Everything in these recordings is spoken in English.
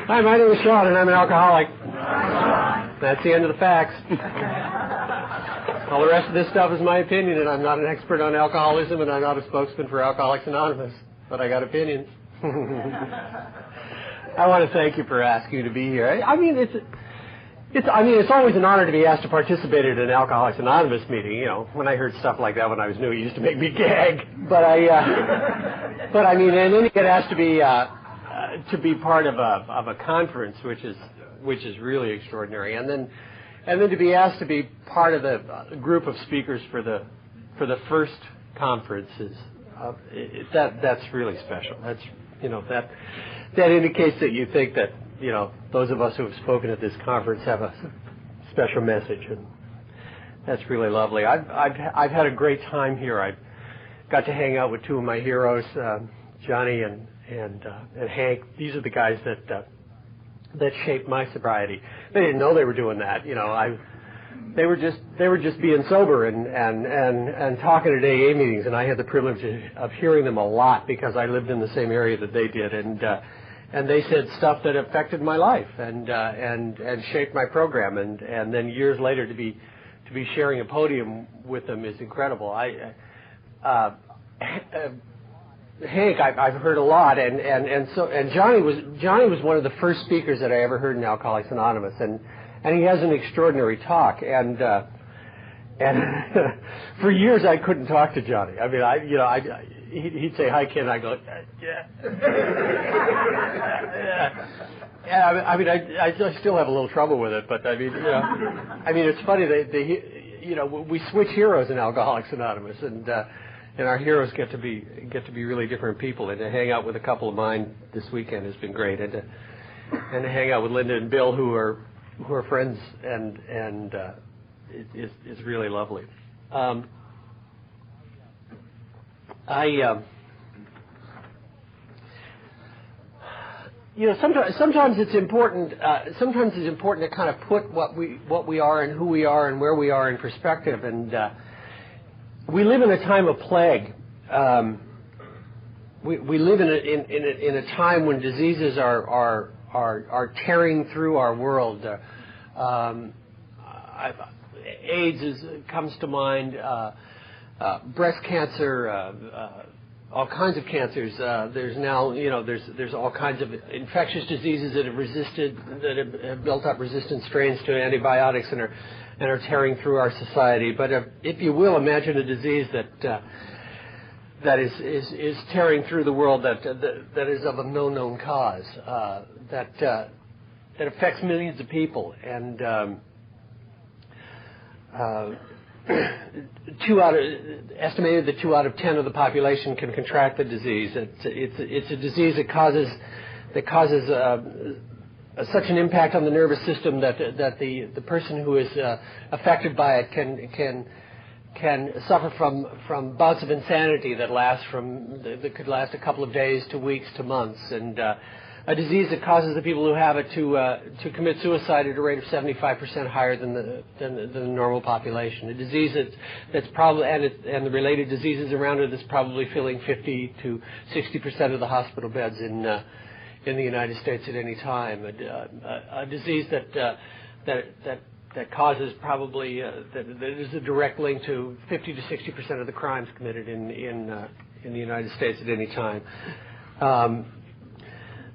Hi, my name is Sean, and I'm an alcoholic. That's the end of the facts. All the rest of this stuff is my opinion, and I'm not an expert on alcoholism, and I'm not a spokesman for Alcoholics Anonymous, but I got opinions. I want to thank you for asking to be here. I mean, it's always an honor to be asked to participate at an Alcoholics Anonymous meeting. You know, when I heard stuff like that when I was new, it used to make me gag. But I mean, and then you get asked to be part of a conference, which is really extraordinary, and then to be asked to be part of the group of speakers for the first conference that's really special. That's, you know, that indicates that you think that, you know, those of us who have spoken at this conference have a special message, and that's really lovely. I've had a great time here. I got to hang out with two of my heroes, Johnny and Hank. These are the guys that shaped my sobriety. They didn't know they were doing that, you know. They were just being sober and talking at AA meetings, and I had the privilege of hearing them a lot because I lived in the same area that they did, and they said stuff that affected my life and shaped my program, and then years later to be sharing a podium with them is incredible. Hank, I've heard a lot, and Johnny was one of the first speakers that I ever heard in Alcoholics Anonymous, and he has an extraordinary talk, and for years I couldn't talk to Johnny. I mean, he'd say, "Hi, Ken," I go, "Yeah." Yeah. I mean, I still have a little trouble with it, but I mean, you know, it's funny we switch heroes in Alcoholics Anonymous, and our heroes get to be really different people, and to hang out with a couple of mine this weekend has been great, and to hang out with Linda and Bill, who are friends, and is really lovely. Sometimes it's important. Sometimes it's important to kind of put what we are and who we are and where we are in perspective. And we live in a time of plague. We live in a time when diseases are tearing through our world. AIDS comes to mind. Breast cancer. All kinds of cancers. There's now, there's all kinds of infectious diseases that have built up resistant strains to antibiotics and are tearing through our society. But if you will, imagine a disease that is tearing through the world that is of a no known cause, that affects millions of people, and estimated that 2 out of 10 of the population can contract the disease. It's a disease that causes such an impact on the nervous system that the person who is affected by it can suffer from bouts of insanity that could last a couple of days to weeks to months, and a disease that causes the people who have it to commit suicide at a rate of 75% higher than the normal population. A disease that's probably and the related diseases around it that's probably filling 50 to 60% of the hospital beds in the United States at any time. A disease that causes probably that is a direct link to 50 to 60% of the crimes committed in the United States at any time.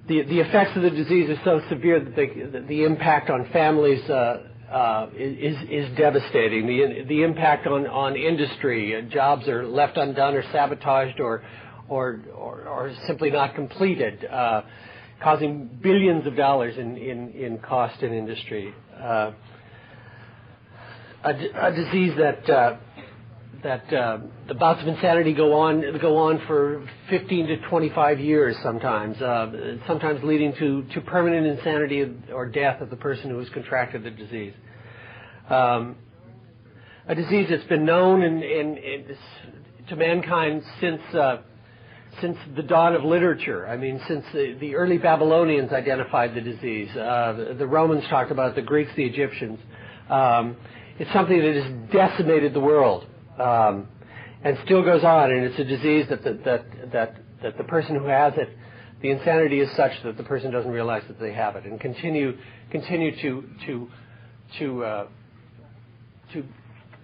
The effects of the disease are so severe that the impact on families is devastating. The impact on industry, jobs are left undone or sabotaged or simply not completed, causing billions of dollars in cost in industry. A disease that the bouts of insanity go on for 15 to 25 years sometimes leading to permanent insanity or death of the person who has contracted the disease. A disease that's been known to mankind since the dawn of literature. I mean, since the early Babylonians identified the disease. The Romans talked about it, the Greeks, the Egyptians. It's something that has decimated the world. And still goes on, and it's a disease that the person who has it The insanity is such that the person doesn't realize that they have it and continue to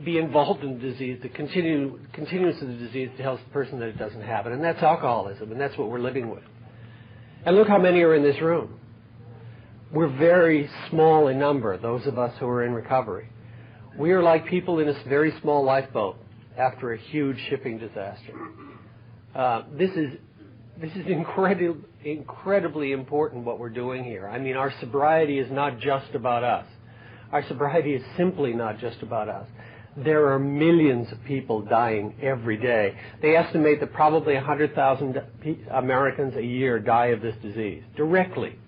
be involved in the disease. The continuance of the disease tells the person that it doesn't have it, and that's alcoholism, and that's what we're living with. And look how many are in this room. We're very small in number, those of us who are in recovery. We are like people in a very small lifeboat after a huge shipping disaster. This is incredibly important what we're doing here. I mean, our sobriety is not just about us. Our sobriety is simply not just about us. There are millions of people dying every day. They estimate that probably 100,000 Americans a year die of this disease directly.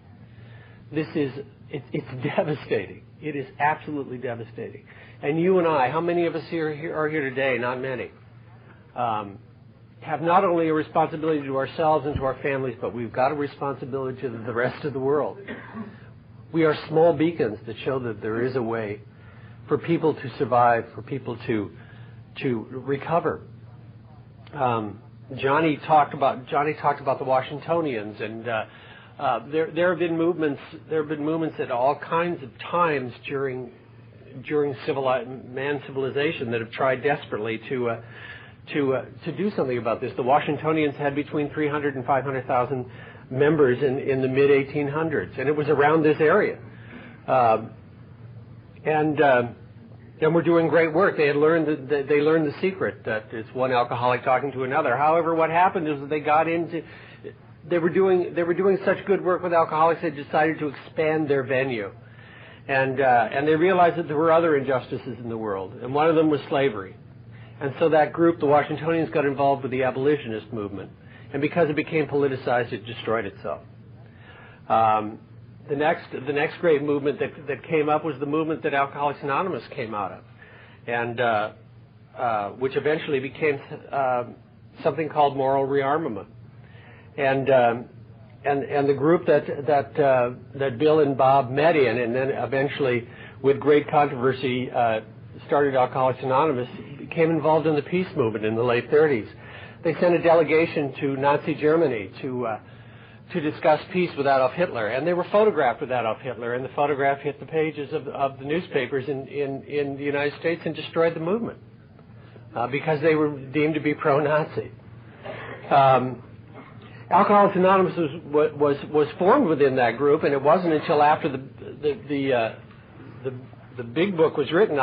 It's devastating. It is absolutely devastating. And you and I, how many of us are here today? Not many. Have not only a responsibility to ourselves and to our families, but we've got a responsibility to the rest of the world. We are small beacons that show that there is a way for people to survive, for people to recover. Johnny talked about the Washingtonians, and there have been movements. There have been movements at all kinds of times during man's civilization that have tried desperately to do something about this. The Washingtonians had between 300 and 500,000 members in the mid-1800s, and it was around this area. And we're doing great work. They learned the secret that it's one alcoholic talking to another. However, what happened is that they were doing such good work with alcoholics, they decided to expand their venue, and they realized that there were other injustices in the world, and one of them was slavery. And so that group, the Washingtonians, got involved with the abolitionist movement. And because it became politicized, it destroyed itself. The next great movement that came up was the movement that Alcoholics Anonymous came out of, and which eventually became something called moral rearmament. And the group that Bill and Bob met in, and then eventually, with great controversy, started Alcoholics Anonymous, became involved in the peace movement in the late 30s. They sent a delegation to Nazi Germany to discuss peace with Adolf Hitler, and they were photographed with Adolf Hitler, and the photograph hit the pages of the newspapers in the United States and destroyed the movement because they were deemed to be pro-Nazi. Alcoholics Anonymous was formed within that group, and it wasn't until after the big book was written.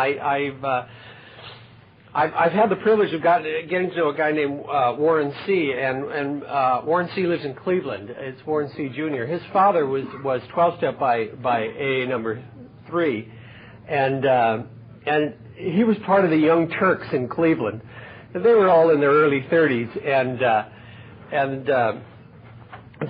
I've had the privilege of getting to know a guy named Warren C. And Warren C. lives in Cleveland. It's Warren C. Jr. His father was 12-step by AA number 3, and he was part of the Young Turks in Cleveland. And they were all in their early 30s, and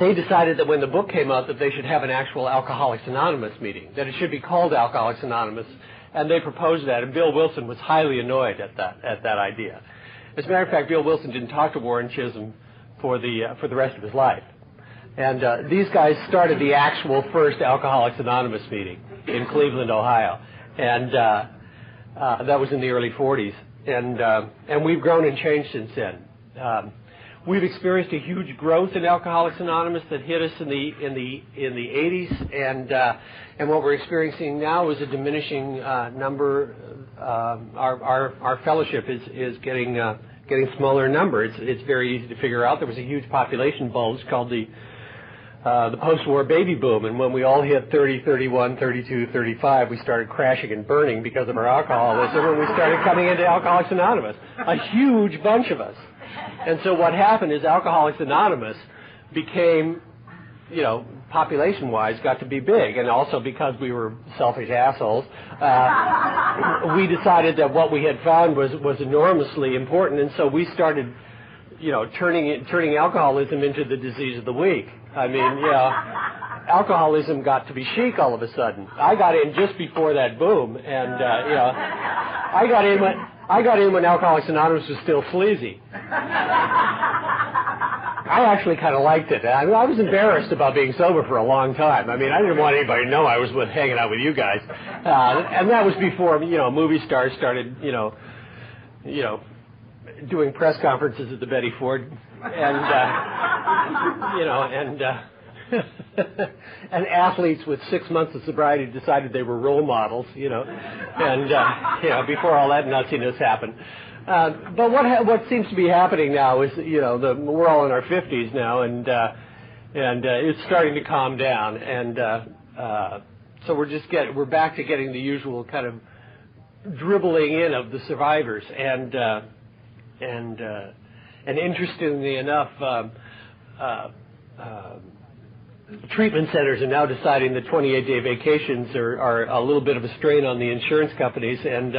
they decided that when the book came out that they should have an actual Alcoholics Anonymous meeting, that it should be called Alcoholics Anonymous. And they proposed that, and Bill Wilson was highly annoyed at that idea. As a matter of fact, Bill Wilson didn't talk to Warren Chisholm for the rest of his life. And these guys started the actual first Alcoholics Anonymous meeting in Cleveland, Ohio, and that was in the early 40s. And we've grown and changed since then. We've experienced a huge growth in Alcoholics Anonymous that hit us in the 80s, and what we're experiencing now is a diminishing number. Our fellowship is getting smaller in number. It's very easy to figure out. There was a huge population bulge called the post-war baby boom, and when we all hit 30, 31, 32, 35, we started crashing and burning because of our alcoholism, and we started coming into Alcoholics Anonymous, a huge bunch of us. And so what happened is Alcoholics Anonymous became, population-wise, got to be big. And also because we were selfish assholes, we decided that what we had found was enormously important. And so we started, turning alcoholism into the disease of the week. I mean, alcoholism got to be chic all of a sudden. I got in just before that boom, and, I got in when Alcoholics Anonymous was still sleazy. I actually kind of liked it. I was embarrassed about being sober for a long time. I mean, I didn't want anybody to know I was hanging out with you guys. And that was before, movie stars started, doing press conferences at the Betty Ford and athletes with 6 months of sobriety decided they were role models, and before all that nutsiness happened. But what seems to be happening now is, we're all in our 50s now, and it's starting to calm down, and so we're back to getting the usual kind of dribbling in of the survivors, and interestingly enough, treatment centers are now deciding that 28-day vacations are a little bit of a strain on the insurance companies, and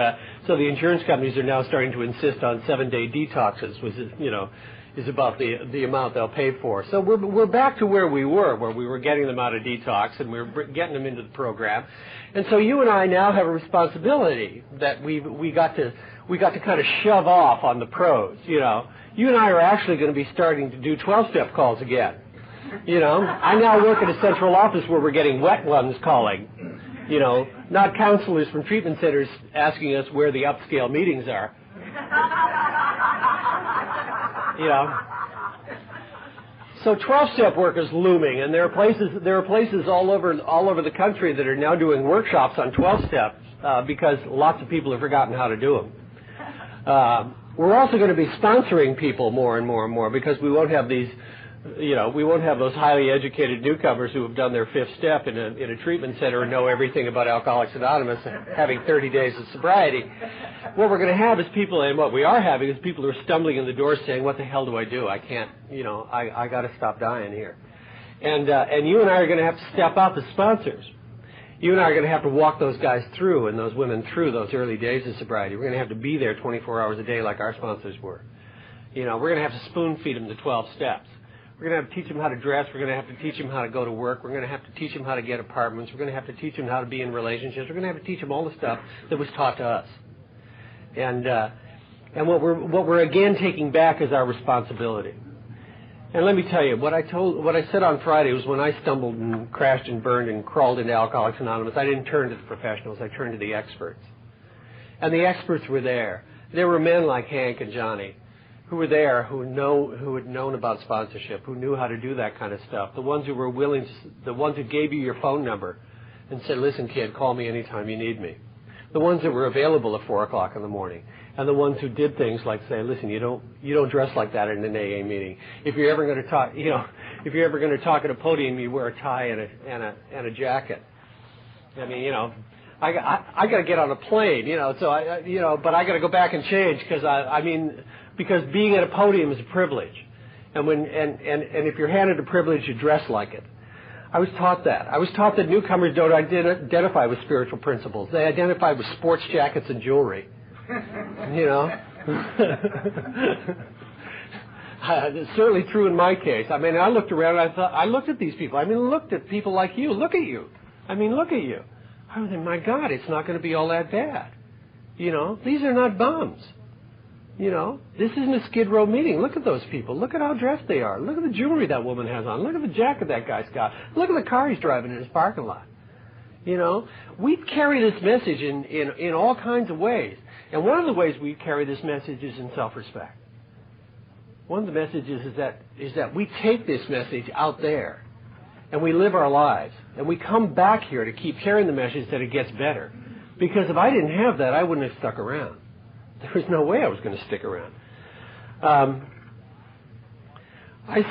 so the insurance companies are now starting to insist on 7-day detoxes, which is about the amount they'll pay for. So we're back to where we were getting them out of detox, and we were getting them into the program. And so you and I now have a responsibility that we got to kind of shove off on the pros. You and I are actually going to be starting to do 12-step calls again. I now work at a central office where we're getting wet ones calling. Not counselors from treatment centers asking us where the upscale meetings are. So 12-step work is looming, and there are places all over the country that are now doing workshops on 12-steps because lots of people have forgotten how to do them. We're also going to be sponsoring people more and more and more because we won't have these. We won't have those highly educated newcomers who have done their 5th step in a treatment center and know everything about Alcoholics Anonymous, having 30 days of sobriety. What we're going to have is people, and what we are having is people who are stumbling in the door saying, "What the hell do I do? I can't. I got to stop dying here." And you and I are going to have to step up as sponsors. You and I are going to have to walk those guys through and those women through those early days of sobriety. We're going to have to be there 24 hours a day like our sponsors were. We're going to have to spoon feed them the 12 steps. We're going to have to teach them how to dress. We're going to have to teach them how to go to work. We're going to have to teach them how to get apartments. We're going to have to teach them how to be in relationships. We're going to have to teach them all the stuff that was taught to us. And what we're again taking back is our responsibility. And let me tell you, what I said on Friday was when I stumbled and crashed and burned and crawled into Alcoholics Anonymous, I didn't turn to the professionals. I turned to the experts. And the experts were there. There were men like Hank and Johnny who were there, who had known about sponsorship, who knew how to do that kind of stuff. The ones who were willing, the ones who gave you your phone number and said, "Listen, kid, call me anytime you need me." The ones that were available at 4 o'clock in the morning, and the ones who did things like say, "Listen, you don't dress like that in an AA meeting. If you're ever going to talk, if you're ever going to talk at a podium, you wear a tie and a jacket." I mean, I got to get on a plane, so but I got to go back and change because being at a podium is a privilege, and if you're handed a privilege, you dress like it. I was taught that. I was taught that newcomers don't identify with spiritual principles. They identify with sports jackets and jewelry. It's certainly true in my case. I mean, I looked around and I looked at these people. I mean, looked at people like you. Look at you. I mean, look at you. I was thinking, my God, it's not going to be all that bad. These are not bums. This isn't a Skid Row meeting. Look at those people. Look at how dressed they are. Look at the jewelry that woman has on. Look at the jacket that guy's got. Look at the car he's driving in his parking lot. We carry this message in all kinds of ways. And one of the ways we carry this message is in self-respect. One of the messages is that we take this message out there and we live our lives. And we come back here to keep carrying the message that it gets better. Because if I didn't have that, I wouldn't have stuck around. There was no way I was going to stick around. I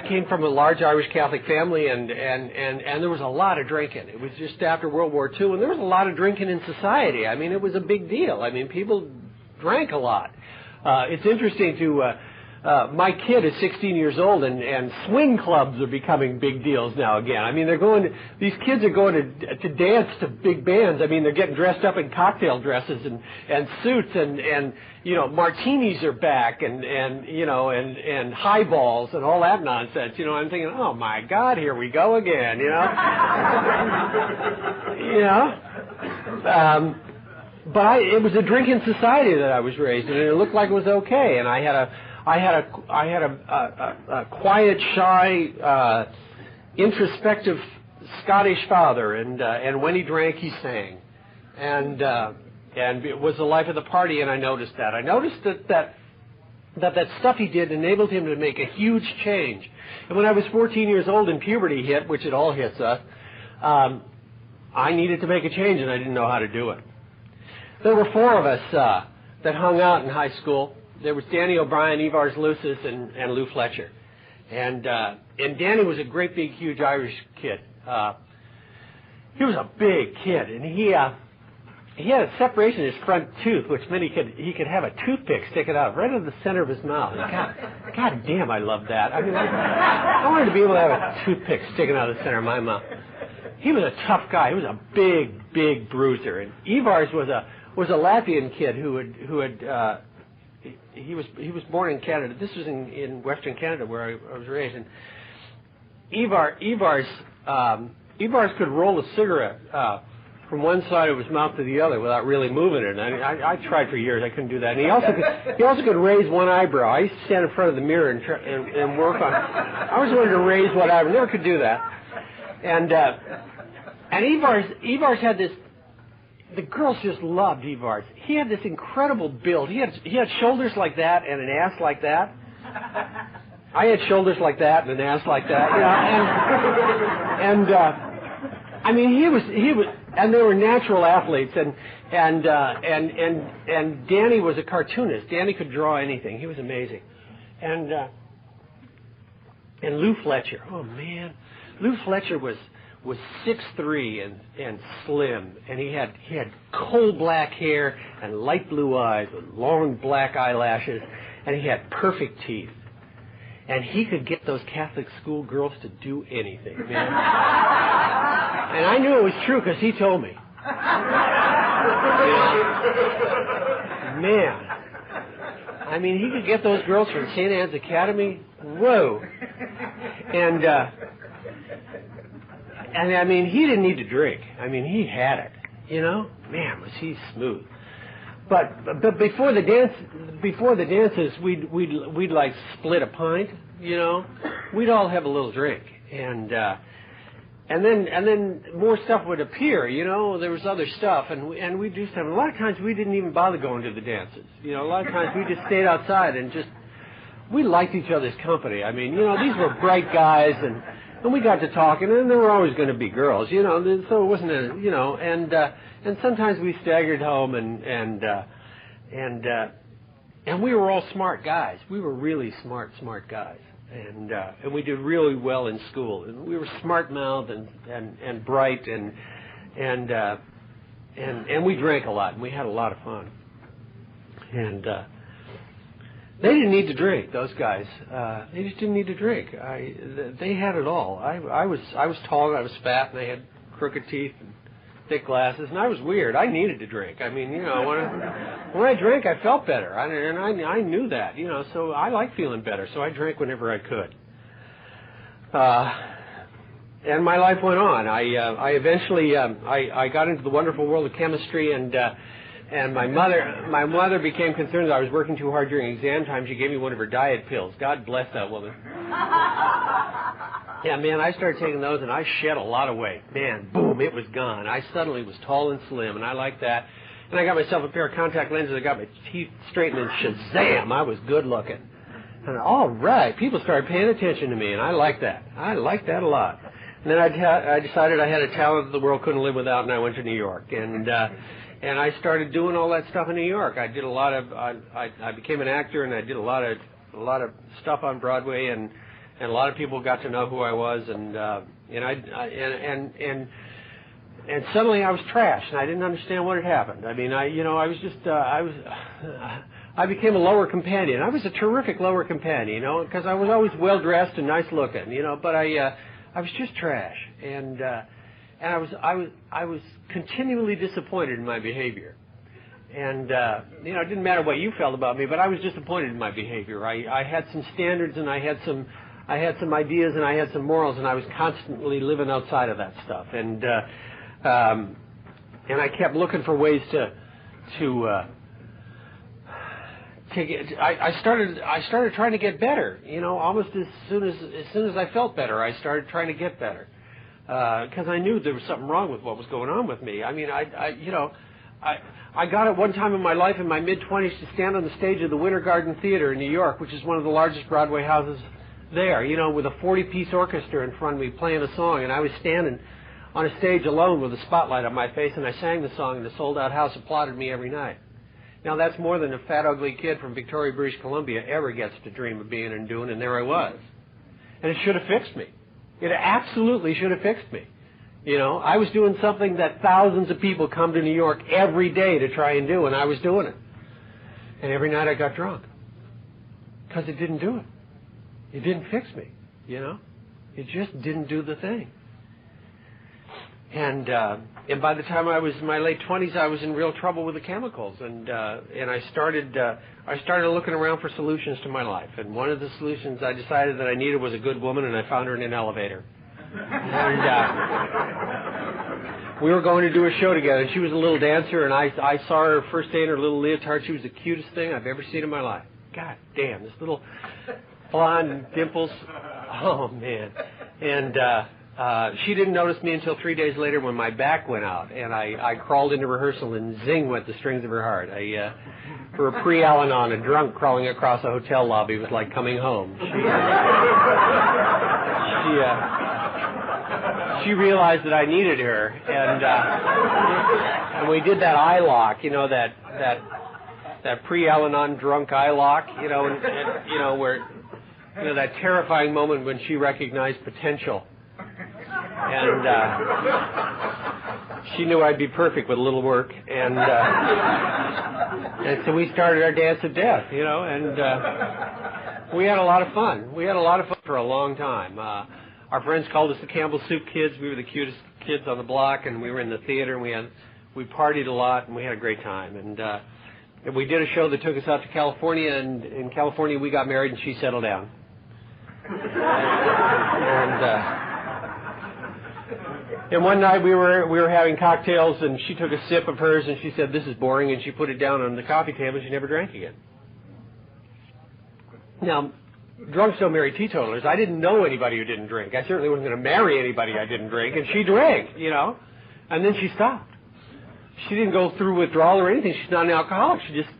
came from a large Irish Catholic family, and there was a lot of drinking. It was just after World War II, and there was a lot of drinking in society. I mean, it was a big deal. I mean, people drank a lot. It's interesting to... my kid is 16 years old, and swing clubs are becoming big deals now again. I mean, these kids are going to dance to big bands. I mean, they're getting dressed up in cocktail dresses and suits, and martinis are back, and highballs and all that nonsense. I'm thinking, oh my God, here we go again. But it was a drinking society that I was raised in, and it looked like it was okay, and I had a quiet, shy, introspective Scottish father, and when he drank, he sang, and it was the life of the party. And I noticed that. I noticed that that stuff he did enabled him to make a huge change. And when I was 14 years old and puberty hit, which it all hits us, I needed to make a change, and I didn't know how to do it. There were 4 of us that hung out in high school. There was Danny O'Brien, Evars Lucis, and Lou Fletcher. And Danny was a great, big, huge Irish kid. He was a big kid, and he had a separation in his front tooth, which meant he could have a toothpick sticking out right in the center of his mouth. God damn, I loved that. I mean, I wanted to be able to have a toothpick sticking out of the center of my mouth. He was a tough guy. He was a big, big bruiser. And Evars was a Latvian kid who was born in Canada. This was in Western Canada where I was raised. And Evars could roll a cigarette from one side of his mouth to the other without really moving it. And I tried for years. I couldn't do that. And he also could raise one eyebrow. I used to stand in front of the mirror and work on it. I always wanted to raise one eyebrow. Never could do that. And Evars had this. The girls just loved Evars. He had this incredible build. He had shoulders like that and an ass like that. I had shoulders like that and an ass like that. You know, I mean, he was, and they were natural athletes. And Danny was a cartoonist. Danny could draw anything. He was amazing. And Lou Fletcher. Oh man, Lou Fletcher was 6'3" and slim, and he had coal black hair and light blue eyes with long black eyelashes, and he had perfect teeth. And he could get those Catholic school girls to do anything, man. And I knew it was true because he told me. Man. I mean, he could get those girls from St. Anne's Academy. Whoa. And I mean, he didn't need to drink. I mean, he had it. You know? Man, was he smooth. But before the dances, we'd like split a pint, you know. We'd all have a little drink, and then more stuff would appear, you know. There was other stuff, and we'd do stuff. And a lot of times we didn't even bother going to the dances, you know. A lot of times we just stayed outside and we liked each other's company. I mean, you know, these were bright guys, and we got to talking, and there were always going to be girls, you know. So it wasn't a, you know, and sometimes we staggered home, and we were all smart guys. We were really smart guys, and we did really well in school. And we were smart-mouthed and bright, and we drank a lot, and we had a lot of fun. And they didn't need to drink. Those guys, they just didn't need to drink. They had it all. I was tall, and I was fat, and I had crooked teeth and thick glasses, and I was weird. I needed to drink. I mean, you know, when I drank, I felt better, and I knew that, you know. So I liked feeling better, so I drank whenever I could. And my life went on. I eventually I got into the wonderful world of chemistry, and my mother became concerned that I was working too hard during exam time. She gave me one of her diet pills. God bless that woman. Yeah, man, I started taking those, and I shed a lot of weight. Man, boom, it was gone. I suddenly was tall and slim, and I liked that. And I got myself a pair of contact lenses. I got my teeth straightened, and shazam, I was good looking. And all right, people started paying attention to me, and I liked that. I liked that a lot. And then I decided I had a talent that the world couldn't live without, and I went to New York. And I started doing all that stuff in New York. I did a lot of, I became an actor, and I did a lot of stuff on Broadway, and a lot of people got to know who I was, and suddenly I was trashed, and I didn't understand what had happened. I mean, I became a lower companion. I was a terrific lower companion, you know, because I was always well dressed and nice looking, you know, but I was just trash, and I was continually disappointed in my behavior. And, you know, it didn't matter what you felt about me, but I was disappointed in my behavior. I had some standards, and I had some ideas, and I had some morals, and I was constantly living outside of that stuff. And I kept looking for ways to get. I started trying to get better. You know, almost as soon as I felt better, I started trying to get better, because I knew there was something wrong with what was going on with me. I mean, I got it one time in my life in my mid-20s to stand on the stage of the Winter Garden Theater in New York, which is one of the largest Broadway houses there, you know, with a 40-piece orchestra in front of me playing a song, and I was standing on a stage alone with a spotlight on my face, and I sang the song, and the sold-out house applauded me every night. Now, that's more than a fat, ugly kid from Victoria, British Columbia ever gets to dream of being and doing, and there I was. And it should have fixed me. It absolutely should have fixed me. You know, I was doing something that thousands of people come to New York every day to try and do, and I was doing it. And every night I got drunk. Because it didn't do it. It didn't fix me, you know. It just didn't do the thing. And by the time I was in my late 20s, I was in real trouble with the chemicals, and I started looking around for solutions to my life. And one of the solutions I decided that I needed was a good woman, and I found her in an elevator. And we were going to do a show together, and she was a little dancer, and I saw her first day in her little leotard. She was the cutest thing I've ever seen in my life. God damn, this little blonde dimples. Oh, man. And she didn't notice me until 3 days later when my back went out, and I crawled into rehearsal, and zing went the strings of her heart. For a pre-Al-Anon, a drunk crawling across a hotel lobby was like coming home. She realized that I needed her, and we did that eye lock, you know, that pre-Al-Anon drunk eye lock, you know, and you know, where, you know, that terrifying moment when she recognized potential. And she knew I'd be perfect with a little work, and so we started our dance of death, you know, and we had a lot of fun. We had a lot of fun for a long time. Our friends called us the Campbell Soup Kids. We were the cutest kids on the block, and we were in the theater, and we partied a lot, and we had a great time. And we did a show that took us out to California, and in California we got married, and she settled down. And one night we were having cocktails, and she took a sip of hers, and she said, "This is boring," and she put it down on the coffee table, and she never drank again. Now, drunks don't marry teetotalers. I didn't know anybody who didn't drink. I certainly wasn't going to marry anybody I didn't drink, and she drank, you know. And then she stopped. She didn't go through withdrawal or anything. She's not an alcoholic. She just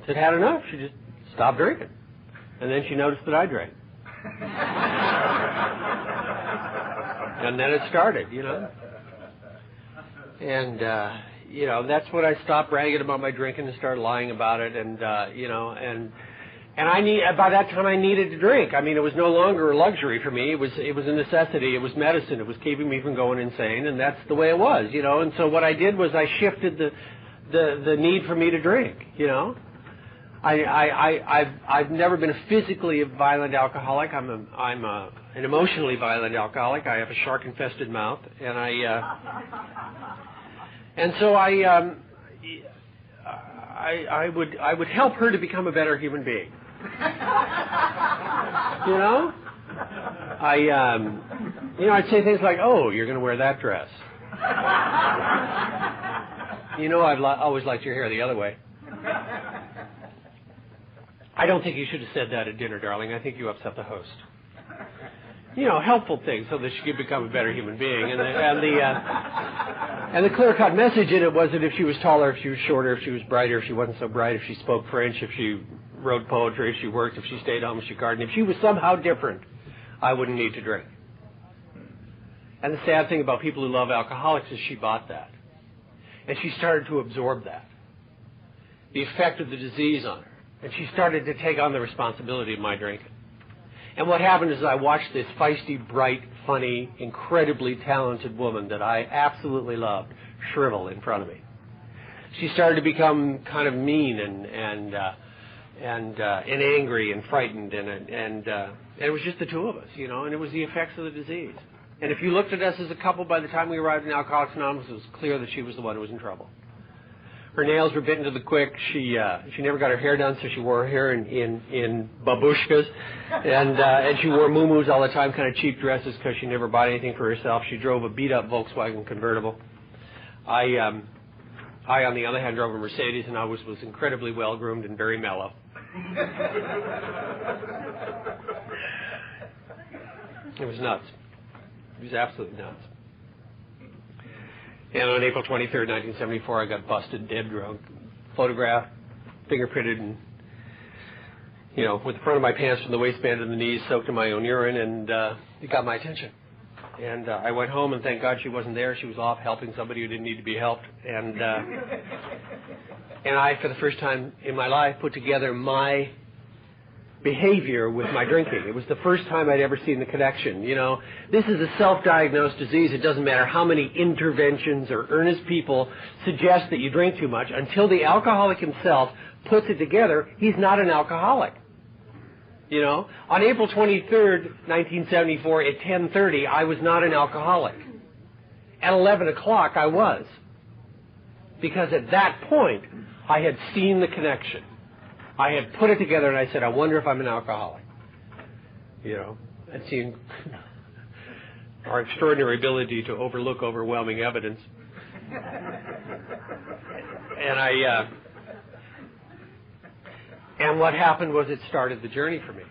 had enough. She just stopped drinking. And then she noticed that I drank. And then it started, you know. And, you know, that's when I stopped bragging about my drinking and started lying about it, and, you know, and by that time I needed to drink. I mean, it was no longer a luxury for me. It was a necessity. It was medicine. It was keeping me from going insane, and that's the way it was, you know. And so what I did was I shifted the need for me to drink, you know. I've never been a physically violent alcoholic. I'm an emotionally violent alcoholic. I have a shark-infested mouth, and so I would help her to become a better human being. You know, I'd say things like, "Oh, you're going to wear that dress." You know, I've always liked your hair the other way. I don't think you should have said that at dinner, darling. I think you upset the host. You know, helpful things so that she could become a better human being. And the clear-cut message in it was that if she was taller, if she was shorter, if she was brighter, if she wasn't so bright, if she spoke French, if she wrote poetry, if she worked, if she stayed home, if she gardened, if she was somehow different, I wouldn't need to drink. And the sad thing about people who love alcoholics is she bought that. And she started to absorb that, the effect of the disease on her. And she started to take on the responsibility of my drinking. And what happened is I watched this feisty, bright, funny, incredibly talented woman that I absolutely loved shrivel in front of me. She started to become kind of mean and angry and frightened, and it was just the two of us, you know, and it was the effects of the disease. And if you looked at us as a couple, by the time we arrived in Alcoholics Anonymous, it was clear that she was the one who was in trouble. Her nails were bitten to the quick. She never got her hair done, so she wore her hair in babushkas, and she wore muumuus all the time, kind of cheap dresses, because she never bought anything for herself. She drove a beat-up Volkswagen convertible. I, on the other hand, drove a Mercedes, and I was incredibly well-groomed and very mellow. It was nuts. It was absolutely nuts. And on April 23rd, 1974, I got busted dead drunk, photographed, fingerprinted, and, you know, with the front of my pants from the waistband to the knees soaked in my own urine, and it got my attention. And I went home, and thank God she wasn't there. She was off helping somebody who didn't need to be helped. And I, for the first time in my life, put together my behavior with my drinking. It was the first time I'd ever seen the connection. You know, this is a self-diagnosed disease. It doesn't matter how many interventions or earnest people suggest that you drink too much. Until the alcoholic himself puts it together, he's not an alcoholic. You know, on April 23rd, 1974, at 10:30, I was not an alcoholic. At 11 o'clock, I was. Because at that point, I had seen the connection. I had put it together, and I said, I wonder if I'm an alcoholic. You know, I'd seen our extraordinary ability to overlook overwhelming evidence. And what happened was it started the journey for me.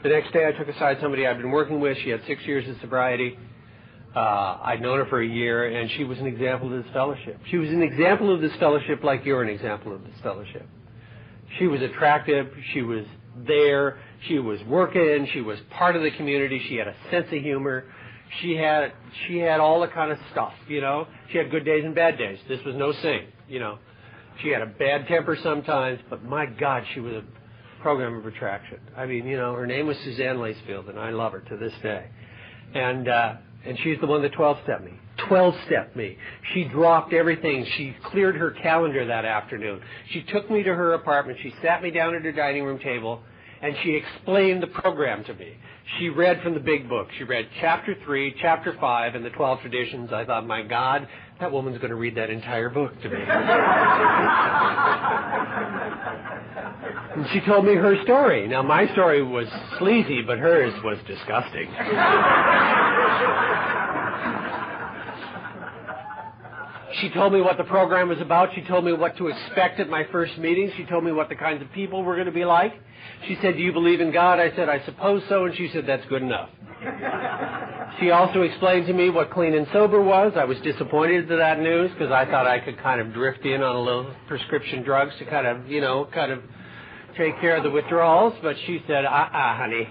The next day, I took aside somebody I'd been working with. She had 6 years of sobriety. I'd known her for a year, and she was an example of this fellowship. She was an example of this fellowship like you're an example of this fellowship. She was attractive. She was there. She was working. She was part of the community. She had a sense of humor. She had all the kind of stuff, you know. She had good days and bad days. This was no saint, you know. She had a bad temper sometimes, but my God, she was a program of attraction. I mean, you know, her name was Suzanne Lacefield, and I love her to this day. And she's the one that 12-stepped me. 12-stepped me. She dropped everything. She cleared her calendar that afternoon. She took me to her apartment. She sat me down at her dining room table, and she explained the program to me. She read from the big book. She read Chapter 3, Chapter 5, and the 12 Traditions. I thought, my God, that woman's going to read that entire book to me. And she told me her story. Now, my story was sleazy, but hers was disgusting. She told me what the program was about. She told me what to expect at my first meeting. She told me what the kinds of people were going to be like. She said, do you believe in God? I said, I suppose so. And she said, that's good enough. She also explained to me what clean and sober was. I was disappointed at that news because I thought I could kind of drift in on a little prescription drugs to kind of take care of the withdrawals. But she said, honey,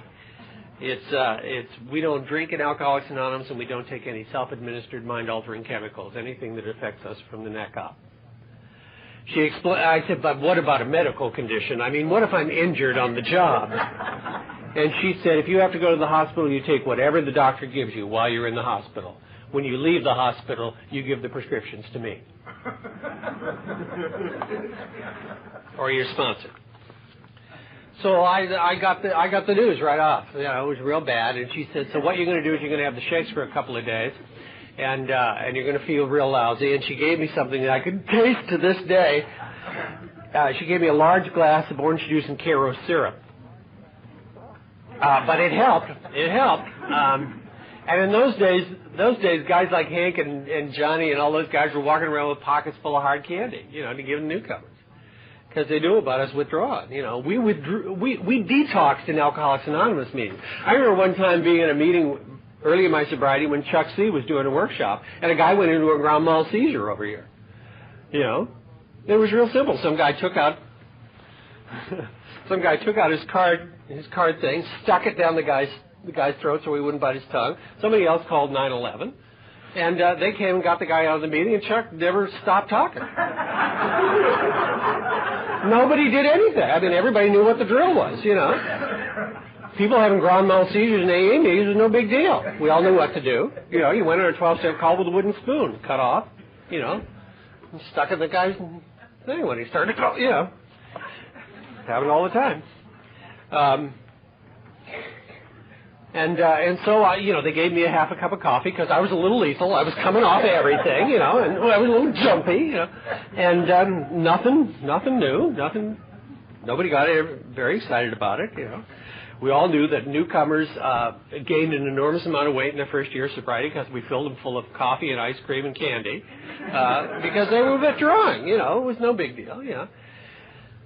we don't drink in Alcoholics Anonymous, and we don't take any self-administered mind-altering chemicals, anything that affects us from the neck up. She explained. I said, but what about a medical condition? I mean, what if I'm injured on the job? And she said, if you have to go to the hospital, you take whatever the doctor gives you while you're in the hospital. When you leave the hospital, you give the prescriptions to me. Or your sponsor. So I got the news right off. You know, it was real bad. And she said, so what you're going to do is you're going to have the shakes for a couple of days, and you're going to feel real lousy. And she gave me something that I could taste to this day. She gave me a large glass of orange juice and Karo syrup. But it helped. It helped. And in those days, guys like Hank and Johnny and all those guys were walking around with pockets full of hard candy, you know, to give them newcomers. Because they knew about us withdrawing. You know, we detoxed in Alcoholics Anonymous meetings. I remember one time being in a meeting early in my sobriety when Chuck C. was doing a workshop, and a guy went into a grand mal seizure over here. You know, it was real simple. Some guy took out his card thing, stuck it down the guy's throat so he wouldn't bite his tongue. Somebody else called 911. And they came and got the guy out of the meeting, and Chuck never stopped talking. Nobody did anything. I mean, everybody knew what the drill was, you know. People having grand mal seizures in AA meetings was no big deal. We all knew what to do. You know, you went on a 12-step call with a wooden spoon, cut off, you know, and stuck in the guy's thing when he started to call, you know. Happened all the time. And so, you know, they gave me a half a cup of coffee because I was a little lethal. I was coming off everything, you know, and I was a little jumpy, you know. And nothing new, nothing. Nobody got very excited about it, you know. We all knew that newcomers gained an enormous amount of weight in their first year of sobriety because we filled them full of coffee and ice cream and candy because they were withdrawing, you know. It was no big deal, you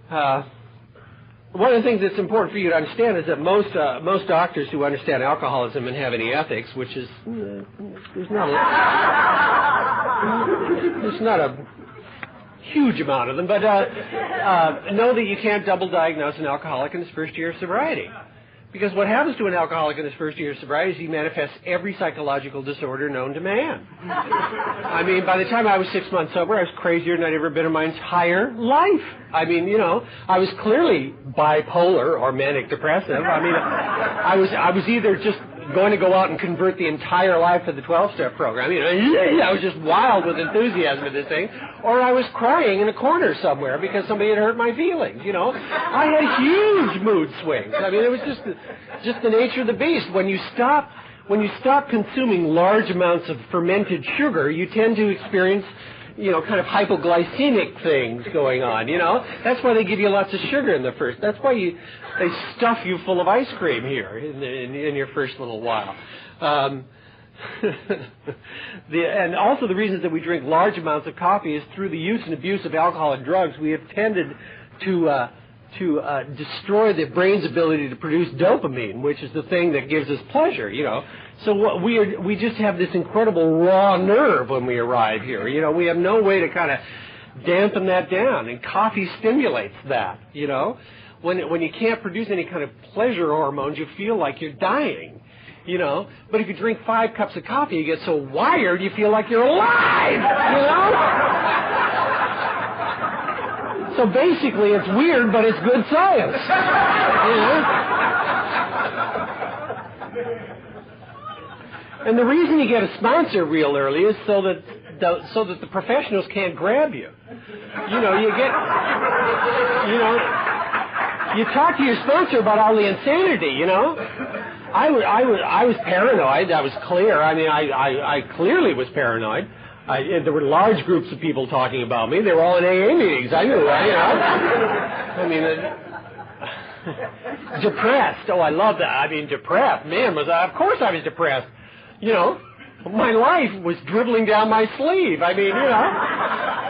know. one of the things that's important for you to understand is that most doctors who understand alcoholism and have any ethics, which is there's not a huge amount of them, but know that you can't double diagnose an alcoholic in his first year of sobriety. Because what happens to an alcoholic in his first year of sobriety is he manifests every psychological disorder known to man. I mean, by the time I was 6 months sober, I was crazier than I'd ever been in my entire life. I mean, you know, I was clearly bipolar or manic depressive. I mean, I was either just going to go out and convert the entire life to the 12-step program. You know, I was just wild with enthusiasm at this thing. Or I was crying in a corner somewhere because somebody had hurt my feelings, you know. I had huge mood swings. I mean, it was just the nature of the beast. When you stop consuming large amounts of fermented sugar, you tend to experience, you know, kind of hypoglycemic things going on, you know. That's why they give you lots of sugar in the first. That's why they stuff you full of ice cream here in your first little while. And also the reasons that we drink large amounts of coffee is through the use and abuse of alcohol and drugs. We have tended to destroy the brain's ability to produce dopamine, which is the thing that gives us pleasure, you know. So we just have this incredible raw nerve when we arrive here. You know, we have no way to kind of dampen that down, and coffee stimulates that, you know. When you can't produce any kind of pleasure hormones, you feel like you're dying, you know. But if you drink 5 cups of coffee, you get so wired you feel like you're alive, you know. So basically, it's weird, but it's good science, you know. And the reason you get a sponsor real early is so that the professionals can't grab you. You know, you talk to your sponsor about all the insanity, you know. I was paranoid. That was clear. I mean, I clearly was paranoid. There were large groups of people talking about me. They were all in AA meetings. I knew, you know. I mean, depressed. Oh, I love that. I mean, depressed. Man, of course I was depressed. You know, my life was dribbling down my sleeve. I mean, you know,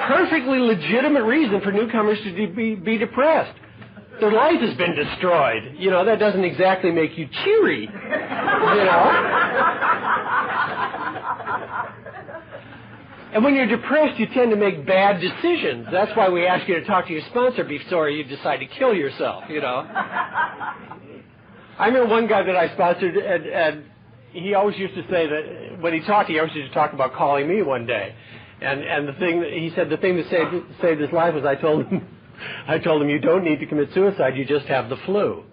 perfectly legitimate reason for newcomers to be depressed. Their life has been destroyed. You know, that doesn't exactly make you cheery, you know. And when you're depressed, you tend to make bad decisions. That's why we ask you to talk to your sponsor before you decide to kill yourself, you know. I remember one guy that I sponsored, and he always used to say that when he talked, he always used to talk about calling me one day. And the thing that he said, the thing that saved his life was I told him, you don't need to commit suicide, you just have the flu.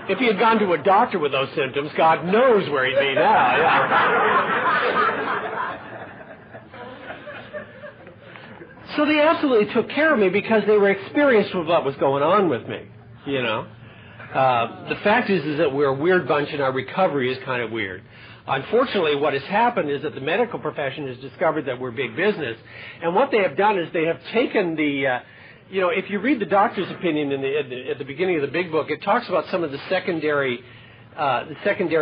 If he had gone to a doctor with those symptoms, God knows where he'd be now. So they absolutely took care of me because they were experienced with what was going on with me, you know. The fact is that we're a weird bunch and our recovery is kind of weird. Unfortunately, what has happened is that the medical profession has discovered that we're big business, and what they have done is they have taken the, you know, if you read the doctor's opinion at the beginning of the big book, it talks about some of the secondary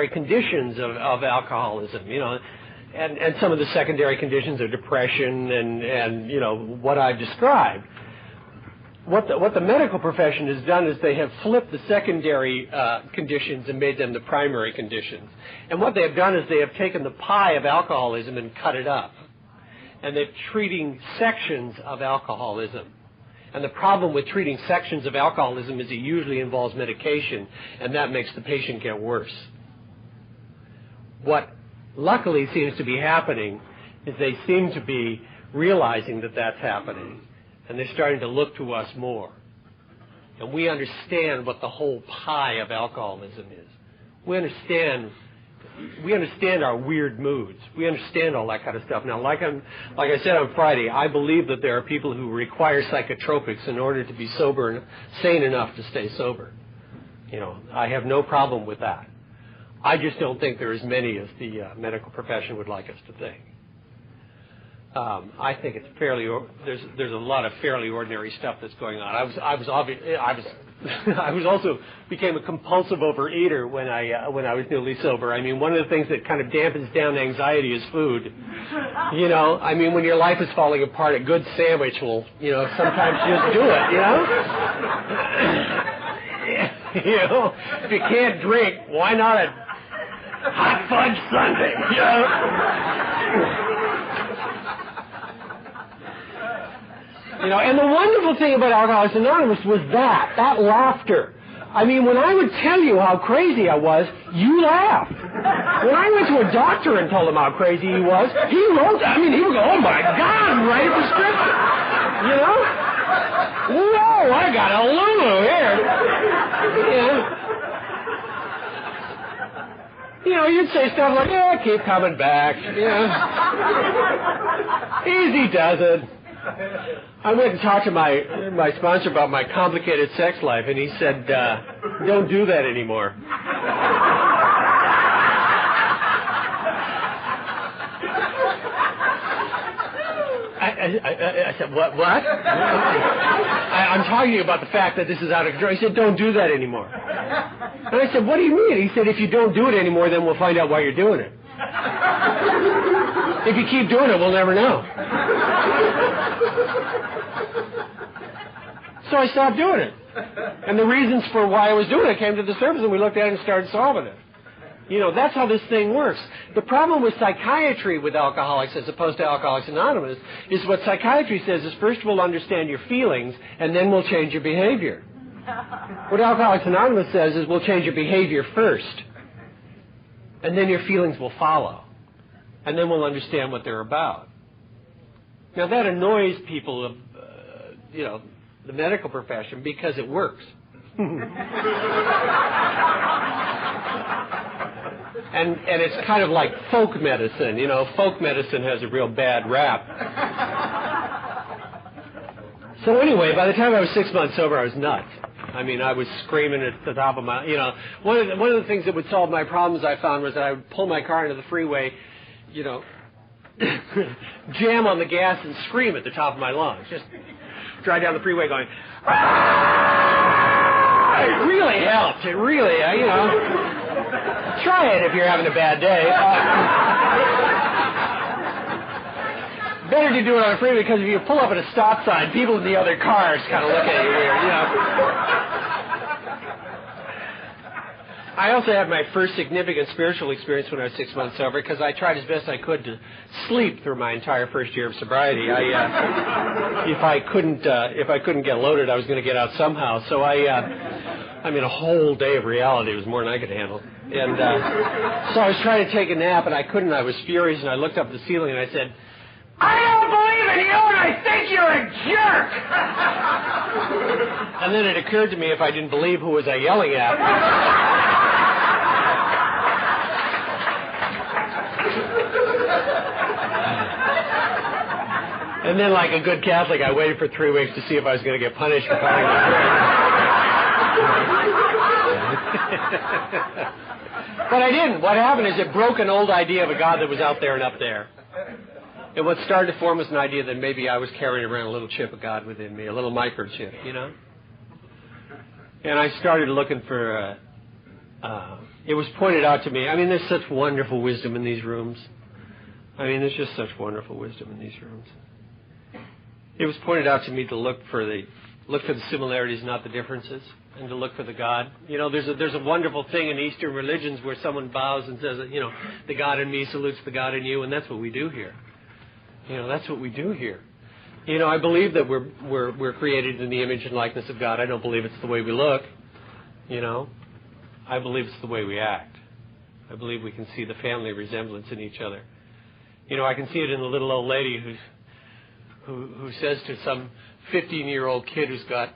conditions of alcoholism, you know, and some of the secondary conditions are depression and you know what I've described. What the medical profession has done is they have flipped the secondary conditions and made them the primary conditions. And what they have done is they have taken the pie of alcoholism and cut it up. And they're treating sections of alcoholism. And the problem with treating sections of alcoholism is it usually involves medication, and that makes the patient get worse. What luckily seems to be happening is they seem to be realizing that that's happening. And they're starting to look to us more. And we understand what the whole pie of alcoholism is. We understand our weird moods. We understand all that kind of stuff. Now, like I said on Friday, I believe that there are people who require psychotropics in order to be sober and sane enough to stay sober. You know, I have no problem with that. I just don't think there are as many as the medical profession would like us to think. I think it's there's a lot of fairly ordinary stuff that's going on. I was I was also became a compulsive overeater when I was newly sober. I mean, one of the things that kind of dampens down anxiety is food. You know, I mean, when your life is falling apart, a good sandwich will, you know, sometimes just do it. You know, you know, if you can't drink, why not a hot fudge sundae? You know. You know, and the wonderful thing about Alcoholics Anonymous was that laughter. I mean, when I would tell you how crazy I was, you laughed. When I went to a doctor and told him how crazy he was, he wrote, I mean, he would go, oh my God, and write a prescription. You know? Whoa, I got a Lulu here. You know, you'd say stuff like, yeah, keep coming back. Yeah. Easy does it. I went and talked to my sponsor about my complicated sex life, and he said, don't do that anymore. I said, what? I'm talking to you about the fact that this is out of control. He said, don't do that anymore. And I said, what do you mean? He said, if you don't do it anymore, then we'll find out why you're doing it. If you keep doing it, we'll never know. So I stopped doing it. And the reasons for why I was doing it came to the surface, and we looked at it and started solving it. You know, that's how this thing works. The problem with psychiatry with alcoholics as opposed to Alcoholics Anonymous is what psychiatry says is first we'll understand your feelings, and then we'll change your behavior. What Alcoholics Anonymous says is we'll change your behavior first, and then your feelings will follow. And then we'll understand what they're about. Now, that annoys people of, you know, the medical profession because it works. And it's kind of like folk medicine. You know, folk medicine has a real bad rap. So anyway, by the time I was 6 months sober, I was nuts. I mean, I was screaming at the top of my, you know, one of the things that would solve my problems I found was that I would pull my car into the freeway, you know, jam on the gas and scream at the top of my lungs. Just drive down the freeway going, ah! It really helped. It really, you know, try it if you're having a bad day. Better to do it on a freeway because if you pull up at a stop sign, people in the other cars kind of look at you weird, you know. I also had my first significant spiritual experience when I was 6 months sober because I tried as best I could to sleep through my entire first year of sobriety. If I couldn't get loaded, I was going to get out somehow. So I mean, a whole day of reality was more than I could handle. And so I was trying to take a nap, and I couldn't. I was furious, and I looked up at the ceiling, and I said, I don't believe in you, and I think you're a jerk! And then it occurred to me if I didn't believe, who was I yelling at? And then, like a good Catholic, I waited for 3 weeks to see if I was going to get punished for calling the church. But I didn't. What happened is it broke an old idea of a God that was out there and up there. And what started to form was an idea that maybe I was carrying around a little chip of God within me, a little microchip, you know? And I started looking for, it was pointed out to me, I mean, there's such wonderful wisdom in these rooms. I mean, there's just such wonderful wisdom in these rooms. It was pointed out to me to look for the similarities, not the differences, and to look for the God. You know, there's a wonderful thing in Eastern religions where someone bows and says, you know, the God in me salutes the God in you, and that's what we do here. You know, that's what we do here. You know, I believe that we're created in the image and likeness of God. I don't believe it's the way we look. You know, I believe it's the way we act. I believe we can see the family resemblance in each other. You know, I can see it in the little old lady who says to some 15-year-old kid who's got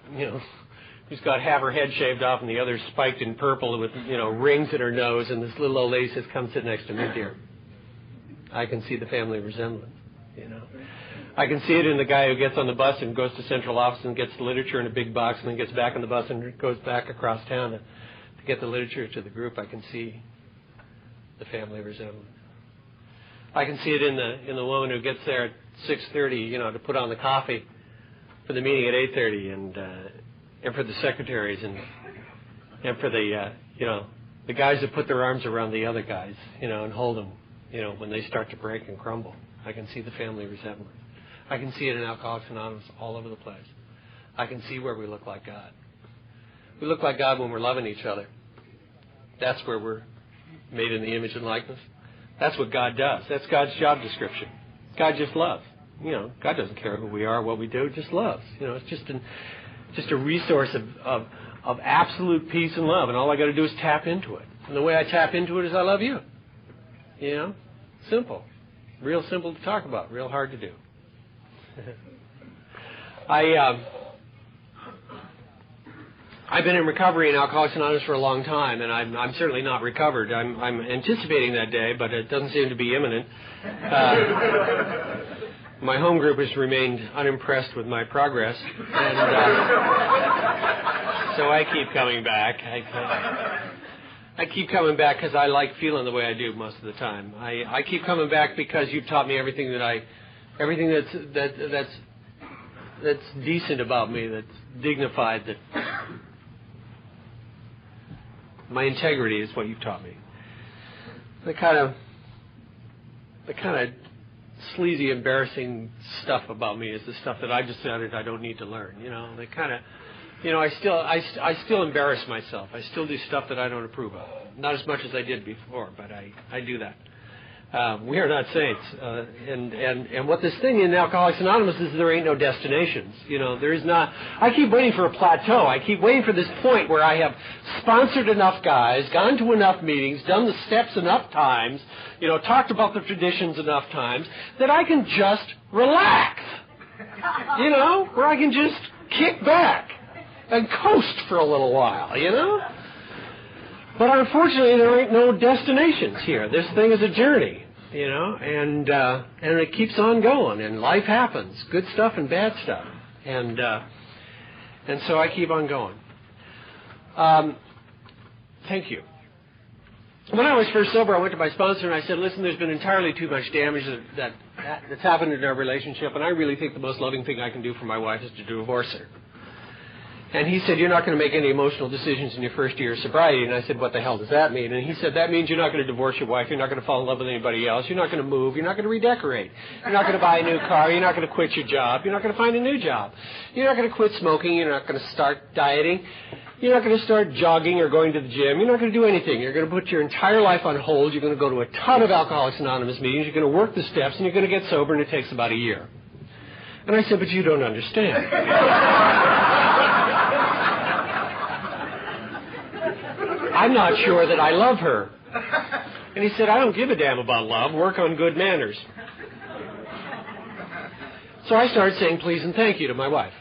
half her head shaved off and the other spiked in purple with, you know, rings in her nose, and this little old lady says, come sit next to me, dear. I can see the family resemblance, you know. I can see it in the guy who gets on the bus and goes to central office and gets the literature in a big box and then gets back on the bus and goes back across town to get the literature to the group. I can see the family resemblance. I can see it in the woman who gets there at 6:30, you know, to put on the coffee for the meeting at 8:30, and for the secretaries, and for the the guys that put their arms around the other guys, and hold them, when they start to break and crumble. I can see the family resentment. I can see it in Alcoholics Anonymous all over the place. I can see where we look like God. We look like God when we're loving each other. That's where we're made in the image and likeness. That's what God does. That's God's job description. God just loves. God doesn't care who we are, what we do, just loves. It's just a resource of absolute peace and love, and all I got to do is tap into it. And the way I tap into it is I love you. Simple. Real simple to talk about, real hard to do. I've been in recovery in Alcoholics Anonymous for a long time, and I'm certainly not recovered. I'm anticipating that day, but it doesn't seem to be imminent. My home group has remained unimpressed with my progress, and so I keep coming back. I keep coming back because I like feeling the way I do most of the time. I keep coming back because you've taught me everything that's decent about me, that's dignified, that my integrity is what you've taught me. The kind of sleazy, embarrassing stuff about me is the stuff that I decided I don't need to learn. The kind of, I still embarrass myself. I still do stuff that I don't approve of. Not as much as I did before, but I do that. We are not saints, and what this thing in Alcoholics Anonymous is, there ain't no destinations. There is not. I keep waiting for a plateau. I keep waiting for this point where I have sponsored enough guys, gone to enough meetings, done the steps enough times, talked about the traditions enough times, that I can just relax. Where I can just kick back and coast for a little while. But unfortunately, there ain't no destinations here. This thing is a journey, and it keeps on going, and life happens, good stuff and bad stuff, and so I keep on going. Thank you. When I was first sober, I went to my sponsor and I said, "Listen, there's been entirely too much damage that's happened in our relationship, and I really think the most loving thing I can do for my wife is to divorce her." And he said, "You're not going to make any emotional decisions in your first year of sobriety." And I said, "What the hell does that mean?" And he said, "That means you're not going to divorce your wife. You're not going to fall in love with anybody else. You're not going to move. You're not going to redecorate. You're not going to buy a new car. You're not going to quit your job. You're not going to find a new job. You're not going to quit smoking. You're not going to start dieting. You're not going to start jogging or going to the gym. You're not going to do anything. You're going to put your entire life on hold. You're going to go to a ton of Alcoholics Anonymous meetings. You're going to work the steps, and you're going to get sober, and it takes about a year." And I said, "But you don't understand." "I'm not sure that I love her." And he said, "I don't give a damn about love. Work on good manners." So I started saying please and thank you to my wife.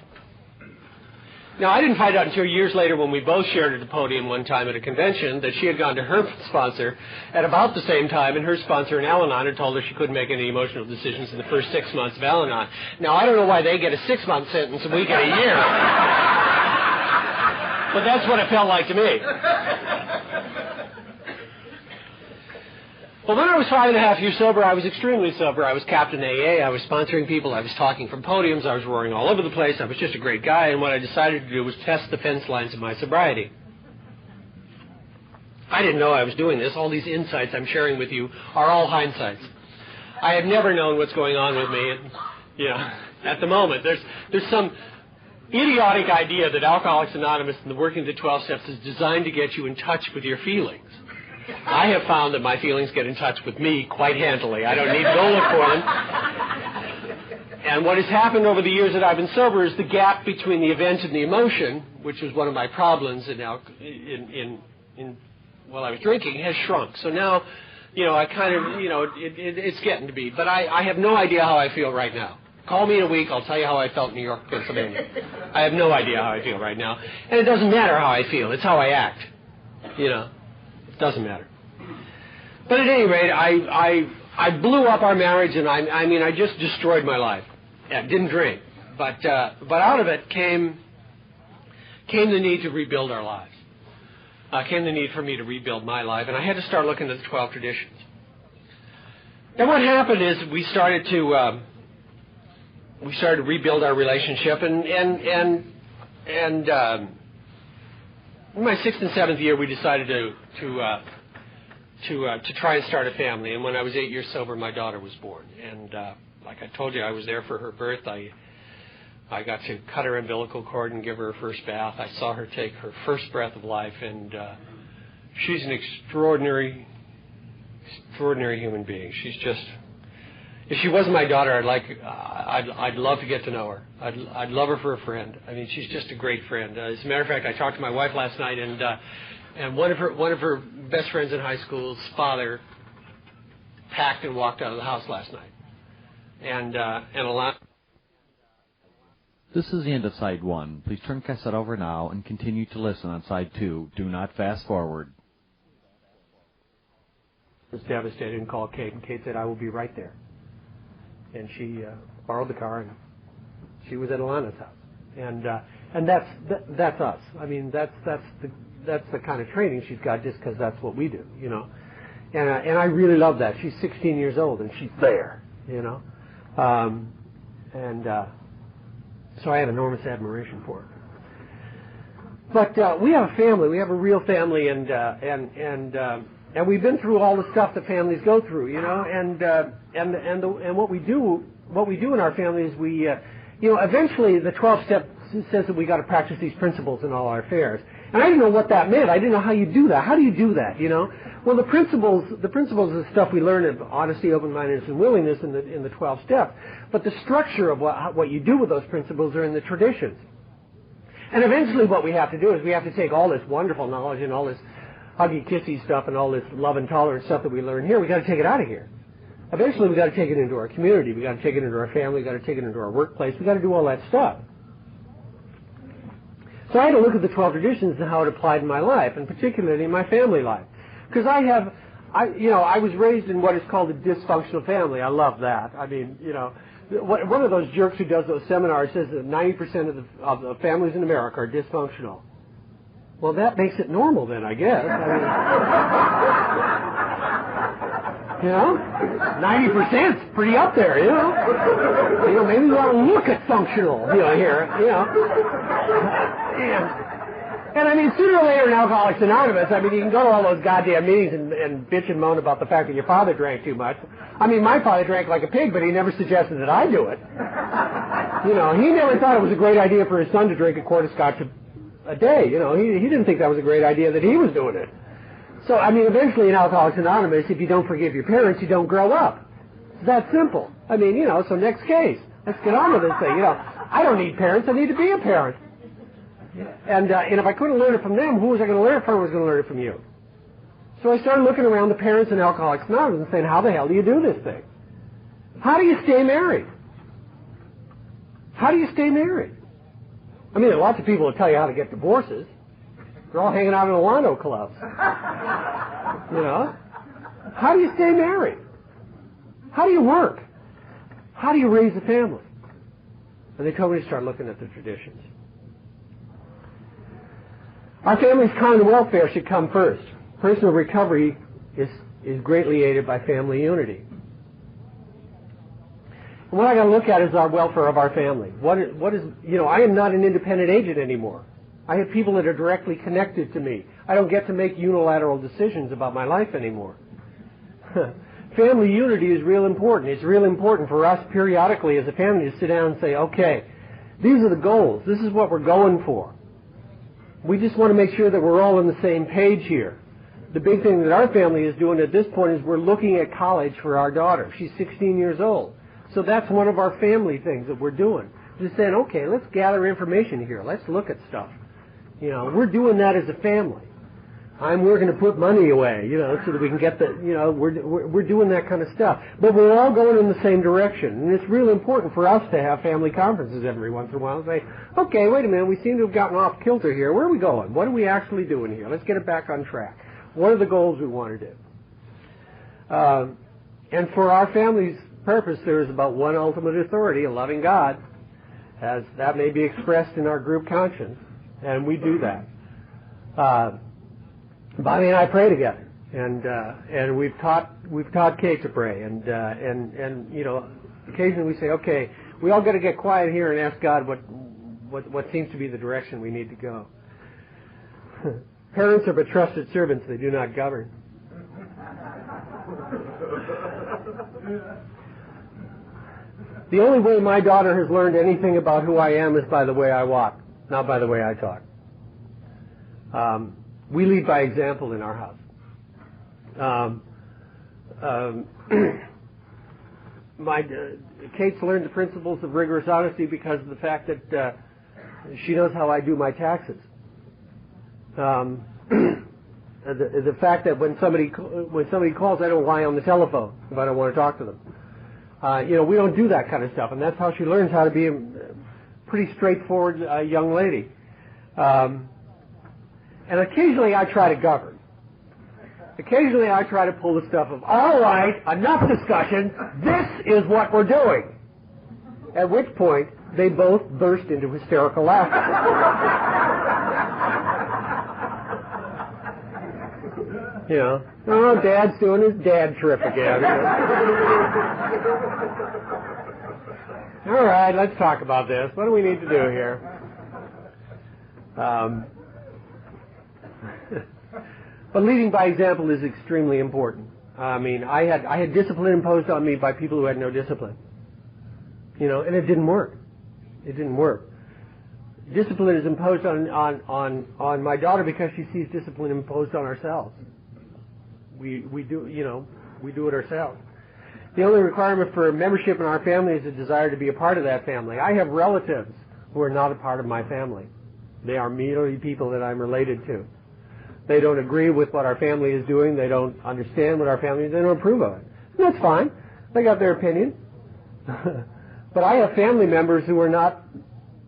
Now, I didn't find out until years later, when we both shared at the podium one time at a convention, that she had gone to her sponsor at about the same time, and her sponsor in Al-Anon had told her she couldn't make any emotional decisions in the first 6 months of Al-Anon. Now, I don't know why they get a 6-month sentence and we get a year. But that's what it felt like to me. Well, when I was 5.5 years sober, I was extremely sober. I was captain AA. I was sponsoring people. I was talking from podiums. I was roaring all over the place. I was just a great guy. And what I decided to do was test the fence lines of my sobriety. I didn't know I was doing this. All these insights I'm sharing with you are all hindsights. I have never known what's going on with me. And, at the moment, there's some idiotic idea that Alcoholics Anonymous and the working of the 12 steps is designed to get you in touch with your feelings. I have found that my feelings get in touch with me quite handily. I don't need to go look for them. And what has happened over the years that I've been sober is the gap between the event and the emotion, which was one of my problems while I was drinking, has shrunk. So now, I kind of, it's getting to be. But I have no idea how I feel right now. Call me in a week, I'll tell you how I felt in New York, Pennsylvania. I have no idea how I feel right now. And it doesn't matter how I feel, it's how I act. It doesn't matter. But at any rate, I blew up our marriage, and I just destroyed my life. I didn't drink. But out of it came the need to rebuild our lives. Came the need for me to rebuild my life, and I had to start looking at the 12 traditions. And what happened is we started to rebuild our relationship, and in my 6th and 7th year, we decided to try and start a family. And when I was 8 years sober, my daughter was born. And like I told you, I was there for her birth. I got to cut her umbilical cord and give her her first bath. I saw her take her first breath of life, and she's an extraordinary human being. She's just, if she wasn't my daughter, I'd love to get to know her. I'd love her for a friend. I mean, she's just a great friend. As a matter of fact, I talked to my wife last night, and one of her best friends in high school's father packed and walked out of the house last night, and a lot. This is the end of Side 1. Please turn cassette over now and continue to listen on Side 2. Do not fast forward. I was devastated and called Kate, and Kate said, "I will be right there." And she borrowed the car, and she was at Alana's house. And that's us. I mean, that's the kind of training she's got, just because that's what we do, you know. And I really love that. She's 16 years old, and she's there, you know. So I have enormous admiration for her. But we have a family. We have a real family, and we've been through all the stuff that families go through, you know. And what we do in our family is we, eventually the 12 steps says that we got to practice these principles in all our affairs. And I didn't know what that meant. I didn't know how you do that. How do you do that, you know? Well, the principles are the stuff we learn of honesty, open-mindedness, and willingness in the 12 steps. But the structure of what you do with those principles are in the traditions. And eventually what we have to do is we have to take all this wonderful knowledge and all this huggy-kissy stuff and all this love and tolerance stuff that we learn here, we got to take it out of here. Eventually we got to take it into our community. We got to take it into our family. We got to take it into our workplace. We got to do all that stuff. So I had to look at the 12 traditions and how it applied in my life, and particularly in my family life. Because I was raised in what is called a dysfunctional family. I love that. I mean, you know, one of those jerks who does those seminars says that 90% of the families in America are dysfunctional. Well, that makes it normal then, I guess. I mean, 90%'s pretty up there, you know. Maybe we ought to look at functional, here, And I mean, sooner or later in Alcoholics Anonymous, I mean, you can go to all those goddamn meetings and bitch and moan about the fact that your father drank too much. I mean, my father drank like a pig, but he never suggested that I do it. He never thought it was a great idea for his son to drink a quart of scotch a day. He didn't think that was a great idea that he was doing it. So, I mean, eventually in Alcoholics Anonymous, if you don't forgive your parents, you don't grow up. It's that simple. I mean, so next case. Let's get on with this thing. I don't need parents. I need to be a parent. And if I couldn't learn it from them, who was I going to learn it from? I was going to learn it from you. So I started looking around the parents in Alcoholics Anonymous and saying, how the hell do you do this thing? How do you stay married? How do you stay married? I mean, there are lots of people that tell you how to get divorces. They're all hanging out in Alano clubs. How do you stay married? How do you work? How do you raise a family? And they told me to start looking at the traditions. Our family's common welfare should come first. Personal recovery is greatly aided by family unity. And what I got to look at is our welfare of our family. What is I am not an independent agent anymore. I have people that are directly connected to me. I don't get to make unilateral decisions about my life anymore. Family unity is real important. It's real important for us periodically as a family to sit down and say, okay, these are the goals. This is what we're going for. We just want to make sure that we're all on the same page here. The big thing that our family is doing at this point is we're looking at college for our daughter. She's 16 years old. So that's one of our family things that we're doing. Just saying, okay, let's gather information here. Let's look at stuff. We're doing that as a family. We're going to put money away, so that we can get we're doing that kind of stuff. But we're all going in the same direction. And it's real important for us to have family conferences every once in a while and say, okay, wait a minute, we seem to have gotten off kilter here. Where are we going? What are we actually doing here? Let's get it back on track. What are the goals we want to do? And for our family's purpose, there is about one ultimate authority, a loving God, as that may be expressed in our group conscience. And we do that. Bobby and I pray together, and we've taught Kate to pray, and occasionally we say, okay, we all got to get quiet here and ask God what seems to be the direction we need to go. Parents are but trusted servants; they do not govern. The only way my daughter has learned anything about who I am is by the way I walk, not by the way I talk. We lead by example in our house. Kate's learned the principles of rigorous honesty because of the fact that she knows how I do my taxes. The fact that when somebody calls, I don't lie on the telephone if I don't want to talk to them. We don't do that kind of stuff, and that's how she learns how to be a pretty straightforward young lady. And occasionally I try to govern. Occasionally I try to pull the stuff of, all right, enough discussion, this is what we're doing. At which point, they both burst into hysterical laughter. Oh, Dad's doing his dad trip again. All right, let's talk about this. What do we need to do here? But leading by example is extremely important. I mean, I had discipline imposed on me by people who had no discipline. And it didn't work. It didn't work. Discipline is imposed on my daughter because she sees discipline imposed on ourselves. We do it ourselves. The only requirement for membership in our family is a desire to be a part of that family. I have relatives who are not a part of my family. They are merely people that I'm related to. They don't agree with what our family is doing. They don't understand what our family is. They don't approve of it. And that's fine. They got their opinion. But I have family members who are not,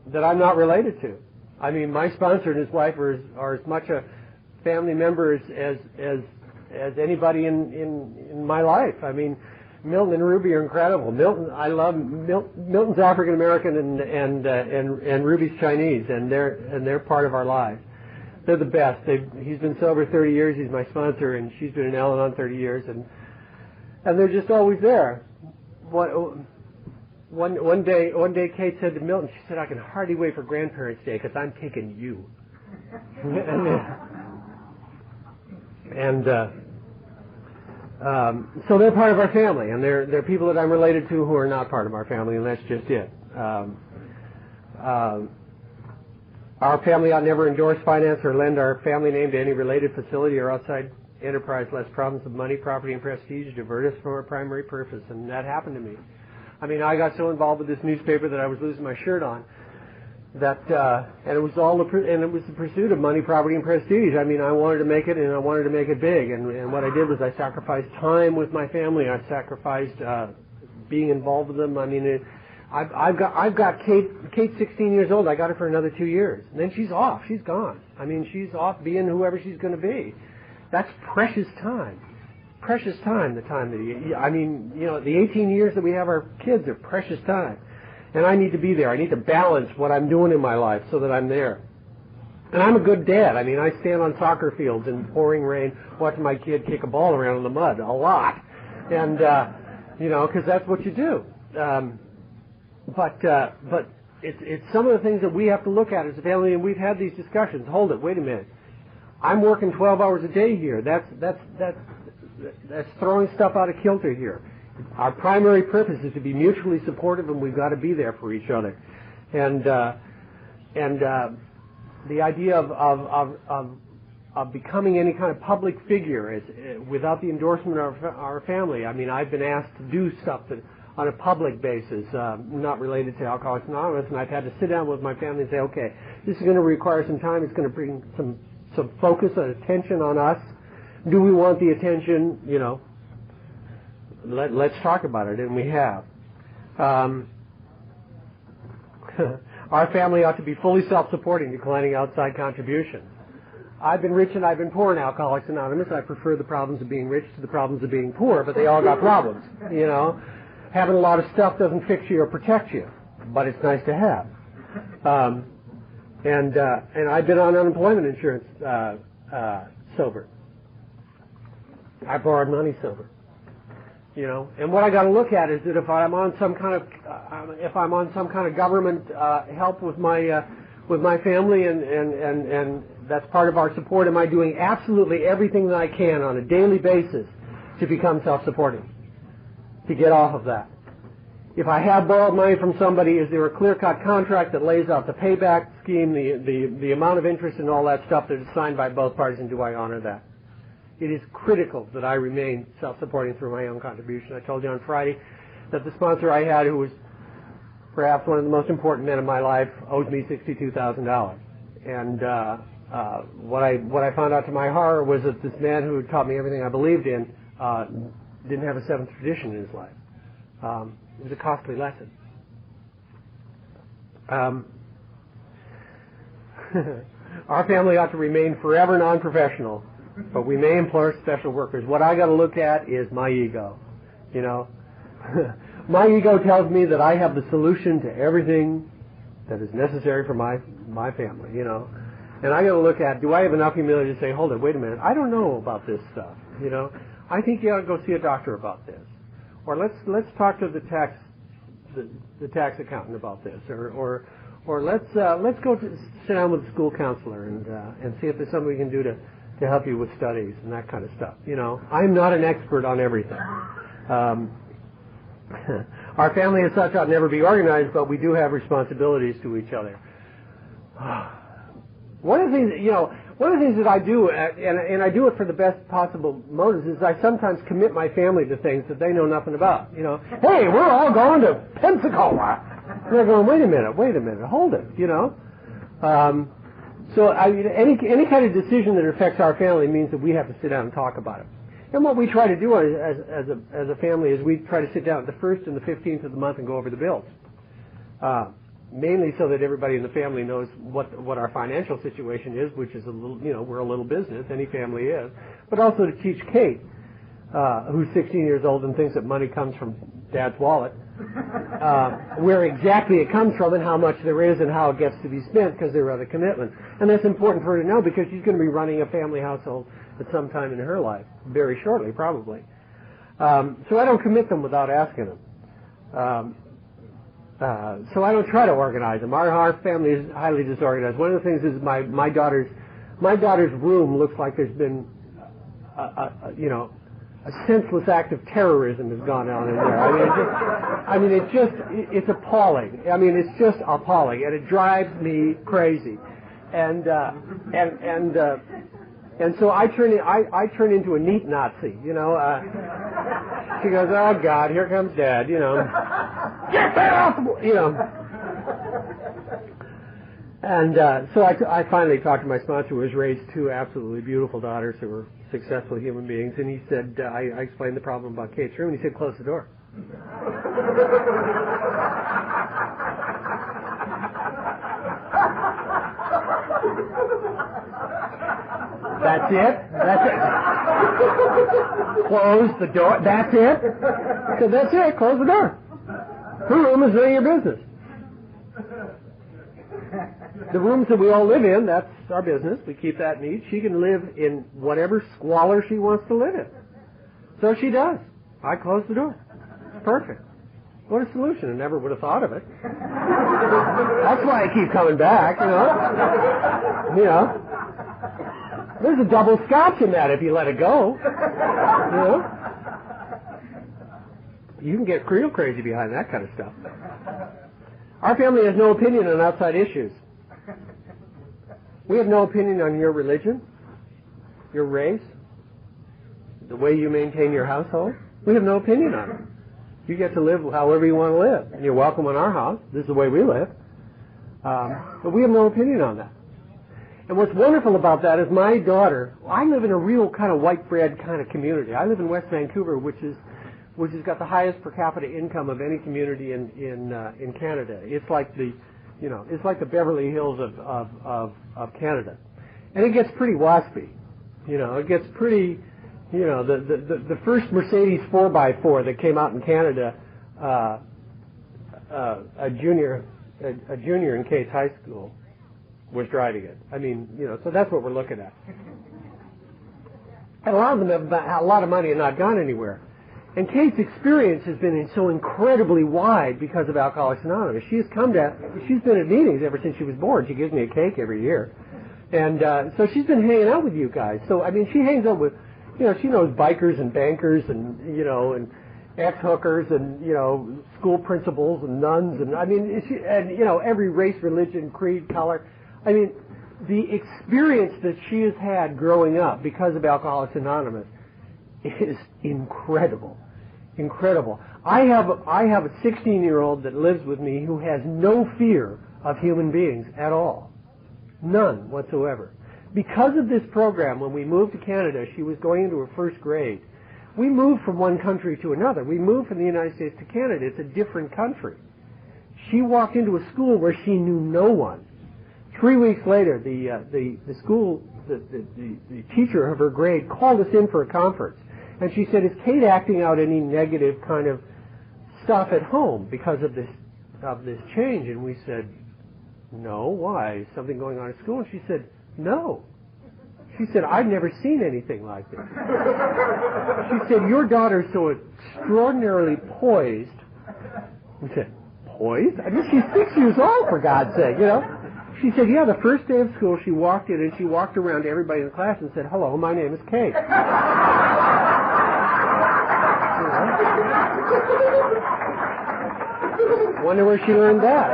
that I'm not related to. I mean, my sponsor and his wife are as much a family member as anybody in my life. I mean, Milton and Ruby are incredible. Milton's African American and Ruby's Chinese, and they're part of our lives. They're the best. He's been sober 30 years. He's my sponsor, and she's been in Al-Anon 30 years, and they're just always there. One day, Kate said to Milton, she said, "I can hardly wait for Grandparents' Day because I'm taking you." So they're part of our family, and they're people that I'm related to who are not part of our family, and that's just it. Our family ought never endorse, finance, or lend our family name to any related facility or outside enterprise lest problems of money, property, and prestige divert us from our primary purpose, and that happened to me. I mean, I got so involved with this newspaper that I was losing my shirt on. And it was the pursuit of money, property, and prestige. I mean, I wanted to make it, and I wanted to make it big. And what I did was I sacrificed time with my family. I sacrificed being involved with them. I mean, I've got Kate. Kate's 16 years old. I got her for another 2 years, and then she's off. She's gone. I mean, she's off being whoever she's going to be. That's precious time. Precious time. The time that the 18 years that we have our kids are precious time. And I need to be there. I need to balance what I'm doing in my life so that I'm there. And I'm a good dad. I mean, I stand on soccer fields in pouring rain watching my kid kick a ball around in the mud a lot. And, because that's what you do. But it's some of the things that we have to look at as a family, and we've had these discussions. Hold it. Wait a minute. I'm working 12 hours a day here. That's throwing stuff out of kilter here. Our primary purpose is to be mutually supportive, and we've got to be there for each other. And the idea of becoming any kind of public figure without the endorsement of our family. I mean, I've been asked to do stuff on a public basis, not related to Alcoholics Anonymous, and I've had to sit down with my family and say, okay, this is going to require some time. It's going to bring some focus and attention on us. Do we want the attention? Let's talk about it, and we have. Our family ought to be fully self-supporting, declining outside contributions. I've been rich and I've been poor in Alcoholics Anonymous. I prefer the problems of being rich to the problems of being poor, but they all got problems. Having a lot of stuff doesn't fix you or protect you, but it's nice to have. And I've been on unemployment insurance sober. I borrowed money sober. And what I got to look at is that if I'm on some kind of government help with my family, and that's part of our support, am I doing absolutely everything that I can on a daily basis to become self-supporting, to get off of that? If I have borrowed money from somebody, is there a clear-cut contract that lays out the payback scheme, the amount of interest and all that stuff that is signed by both parties, and do I honor that? It is critical that I remain self-supporting through my own contribution. I told you on Friday that the sponsor I had, who was perhaps one of the most important men in my life, owes me $62,000. And what I found out to my horror was that this man who had taught me everything I believed in didn't have a seventh tradition in his life. It was a costly lesson. Our family ought to remain forever non-professional, but we may employ special workers. What I got to look at is my ego. My ego tells me that I have the solution to everything that is necessary for my family. And I got to look at, do I have enough humility to say, hold it, wait a minute, I don't know about this stuff. I think you ought to go see a doctor about this. Or let's talk to the tax accountant about this, or let's go sit down with the school counselor and see if there's something we can do to help you with studies and that kind of stuff. I'm not an expert on everything. Our family as such ought never be organized, but we do have responsibilities to each other. One of the things that I do, and I do it for the best possible motives, is I sometimes commit my family to things that they know nothing about. Hey, we're all going to Pensacola. And they're going, wait a minute, hold it. So any kind of decision that affects our family means that we have to sit down and talk about it. And what we try to do as a family is we try to sit down at the 1st and the 15th of the month and go over the bills. Mainly so that everybody in the family knows what our financial situation is, which is a little, we're a little business, any family is, but also to teach Kate, who's 16 years old and thinks that money comes from Dad's wallet, where exactly it comes from and how much there is and how it gets to be spent, because there are other commitments. And that's important for her to know because she's going to be running a family household at some time in her life, very shortly probably. So I don't commit them without asking them. So I don't try to organize them. Our family is highly disorganized. One of the things is my daughter's room looks like there's been a senseless act of terrorism has gone on in there. It's appalling. It's just appalling, and it drives me crazy. And so I turn into a neat Nazi. She goes, oh God, here comes Dad. Get that off the board, And so I finally talked to my sponsor, who has raised two absolutely beautiful daughters who were successful human beings, and he said, I explained the problem about Kate's room, and he said, close the door. That's it? Close the door. That's it? I said, that's it. Close the door. Her room is none of your business. The rooms that we all live in, that's our business. We keep that neat. She can live in whatever squalor she wants to live in. So she does. I close the door. It's perfect. What a solution. I never would have thought of it. That's why I keep coming back, There's a double scotch in that if you let it go. You can get real crazy behind that kind of stuff. Our family has no opinion on outside issues. We have no opinion on your religion, your race, the way you maintain your household. We have no opinion on it. You get to live however you want to live, and you're welcome in our house. This is the way we live. But we have no opinion on that. And what's wonderful about that is my daughter, I live in a real kind of white bread kind of community. I live in West Vancouver, which has got the highest per capita income of any community in Canada. It's like the Beverly Hills of Canada. And it gets pretty waspy. It gets pretty, the first Mercedes 4x4 that came out in Canada, a junior in Kate's high school was driving it. So that's what we're looking at. And a lot of them have a lot of money and not gone anywhere. And Kate's experience has been so incredibly wide because of Alcoholics Anonymous. She's been at meetings ever since she was born. She gives me a cake every year. And so she's been hanging out with you guys. So, I mean, she hangs out with, she knows bikers and bankers and, and ex-hookers and, school principals and nuns. And, I mean, every race, religion, creed, color. I mean, the experience that she has had growing up because of Alcoholics Anonymous is incredible. Incredible. I have a 16-year-old that lives with me who has no fear of human beings at all. None whatsoever. Because of this program, when we moved to Canada, she was going into her first grade. We moved from one country to another. We moved from the United States to Canada. It's a different country. She walked into a school where she knew no one. 3 weeks later, the teacher of her grade called us in for a conference. And she said, is Kate acting out any negative kind of stuff at home because of this change? And we said, no, why? Is something going on at school? And she said, no. She said, I've never seen anything like this. She said, your daughter's so extraordinarily poised. We said, poised? I mean, she's 6 years old, for God's sake, She said, yeah, the first day of school, she walked in and she walked around to everybody in the class and said, hello, my name is Kate. Wonder where she learned that.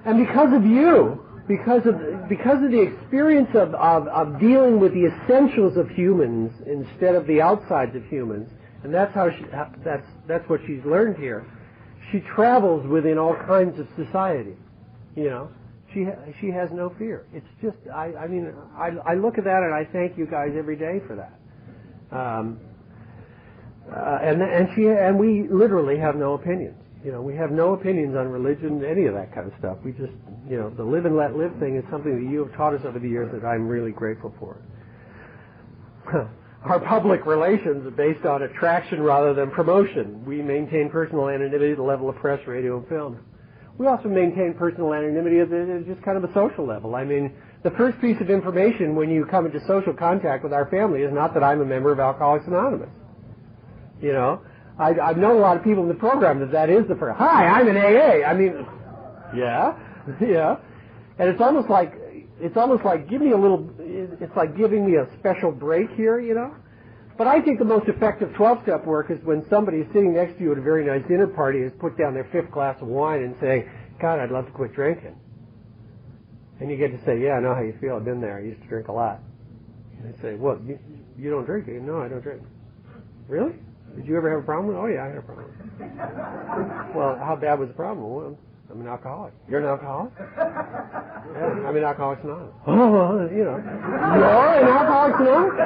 And because of you, because of the experience of dealing with the essentials of humans instead of the outsides of humans, and that's how that's what she's learned here. She travels within all kinds of society, She has no fear. It's just, I look at that and I thank you guys every day for that. And we literally have no opinions. We have no opinions on religion, any of that kind of stuff. We just, the live and let live thing is something that you have taught us over the years that I'm really grateful for. Our public relations are based on attraction rather than promotion. We maintain personal anonymity at the level of press, radio, and film. We also maintain personal anonymity at just kind of a social level. I mean, the first piece of information when you come into social contact with our family is not that I'm a member of Alcoholics Anonymous. I've known a lot of people in the program that is the first. Hi, I'm in AA. I mean, yeah. And it's almost like give me a little. It's like giving me a special break here, But I think the most effective 12-step work is when somebody is sitting next to you at a very nice dinner party has put down their 5th glass of wine and saying, God, I'd love to quit drinking. And you get to say, yeah, I know how you feel. I've been there. I used to drink a lot. And they say, well, you don't drink, do you? No, I don't drink. Really? Did you ever have a problem with it? Oh, yeah, I had a problem. Well, how bad was the problem? Well, I'm an alcoholic. You're an alcoholic? Yeah, I'm an Alcoholics Anonymous. Oh, you're an Alcoholics Anonymous?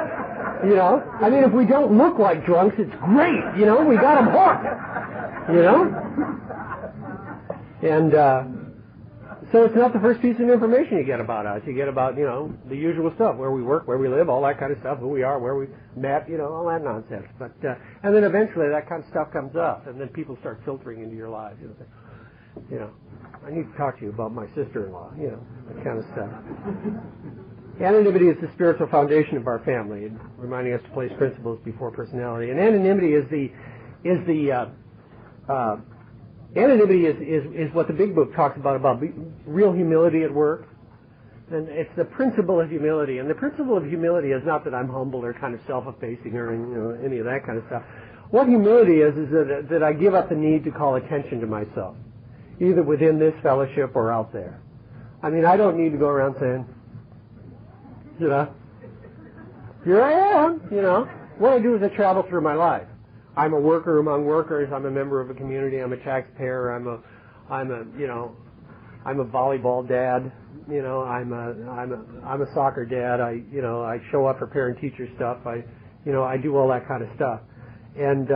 I mean, if we don't look like drunks, it's great, we got them hooked, And so it's not the first piece of information you get about us. You get about, the usual stuff, where we work, where we live, all that kind of stuff, who we are, where we met, all that nonsense. But and then eventually that kind of stuff comes up, and then people start filtering into your lives. I need to talk to you about my sister-in-law, that kind of stuff. Anonymity is the spiritual foundation of our family, reminding us to place principles before personality. And anonymity is what the Big Book talks about real humility at work. And it's the principle of humility. And the principle of humility is not that I'm humble or kind of self-effacing or any of that kind of stuff. What humility is that I give up the need to call attention to myself, either within this fellowship or out there. I mean, I don't need to go around saying, here I am, What I do is I travel through my life. I'm a worker among workers. I'm a member of a community. I'm a taxpayer. I'm a volleyball dad. I'm a soccer dad. I show up for parent-teacher stuff. I do all that kind of stuff. And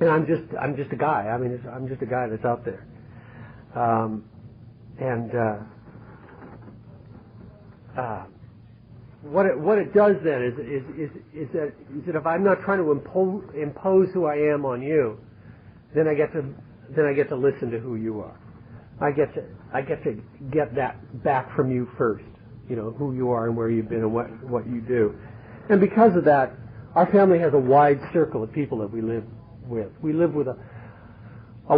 I'm just a guy. I mean, I'm just a guy that's out there. What it does then is that if I'm not trying to impose who I am on you, then I get to listen to who you are. I get to get that back from you first. You know, who you are and where you've been and what you do. And because of that, our family has a wide circle of people that we live with. We live with a